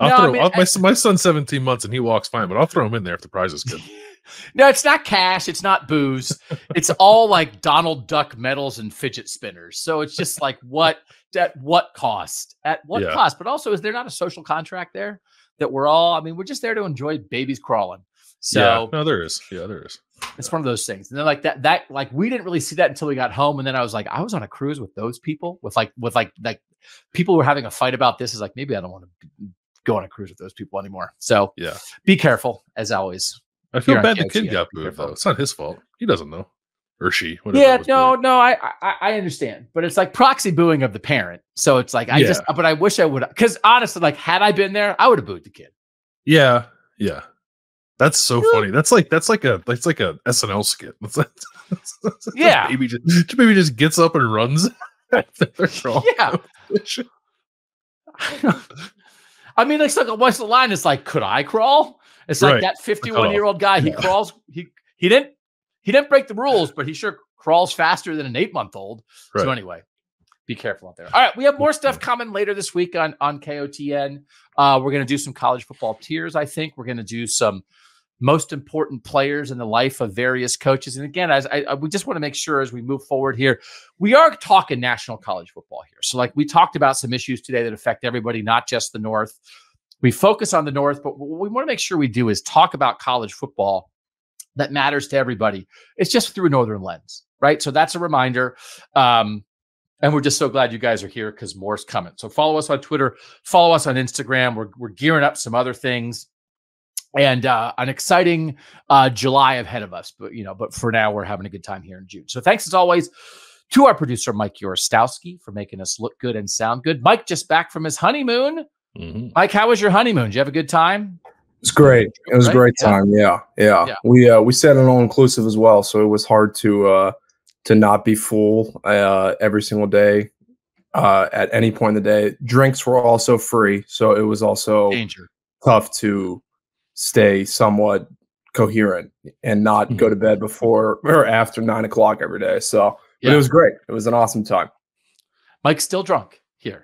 My son's 17 months and he walks fine, but I'll throw him in there if the prize is good. No, it's not cash. It's not booze. It's all like Donald Duck medals and fidget spinners. So it's just like, at what cost? At what cost? But also, is there not a social contract there that we're we're just there to enjoy babies crawling. So no, there is. Yeah, there is. It's one of those things. And then like that like we didn't really see that until we got home. And then I was like, I was on a cruise with those people with people who were having a fight about this. Is like, maybe I don't want to go on a cruise with those people anymore. So be careful as always. I feel bad the kid got booed though. It's not his fault. He doesn't know. Or she. I understand. But it's like proxy booing of the parent. So it's like, but I wish I would, because honestly, like had I been there, I would have booed the kid. Yeah. That's so funny. That's like a SNL skit. Baby just gets up and runs. I mean, it's like what's the line? It's like, could I crawl? It's like that 51-year-old guy. He crawls. He didn't break the rules, but he sure crawls faster than an 8-month-old. Right. So anyway, be careful out there. All right, we have more stuff coming later this week on KOTN. We're going to do some college football tiers. I think we're going to do some most important players in the life of various coaches. And again, we just want to make sure as we move forward here, we are talking national college football here. So like we talked about some issues today that affect everybody, not just the North. We focus on the North, but what we want to make sure we do is talk about college football that matters to everybody. It's just through a Northern lens, right? So that's a reminder. And we're just so glad you guys are here because more's coming. So follow us on Twitter, follow us on Instagram. We're gearing up some other things. And an exciting July ahead of us, but for now we're having a good time here in June. So thanks as always to our producer Mike Yorostowski for making us look good and sound good. Mike just back from his honeymoon. Mm-hmm. Mike, how was your honeymoon? Did you have a good time? It's great. It was a great time. Yeah. We stayed on all inclusive as well, so it was hard to not be full every single day at any point in the day. Drinks were also free, so it was also tough to stay somewhat coherent and not go to bed before or after 9 o'clock every day. So but it was great. It was an awesome time. Mike's still drunk here.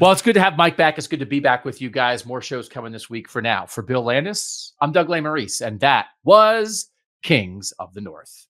Well, it's good to have Mike back. It's good to be back with you guys. More shows coming this week. For now, for Bill Landis, I'm Doug Lesmerises, and that was Kings of the North.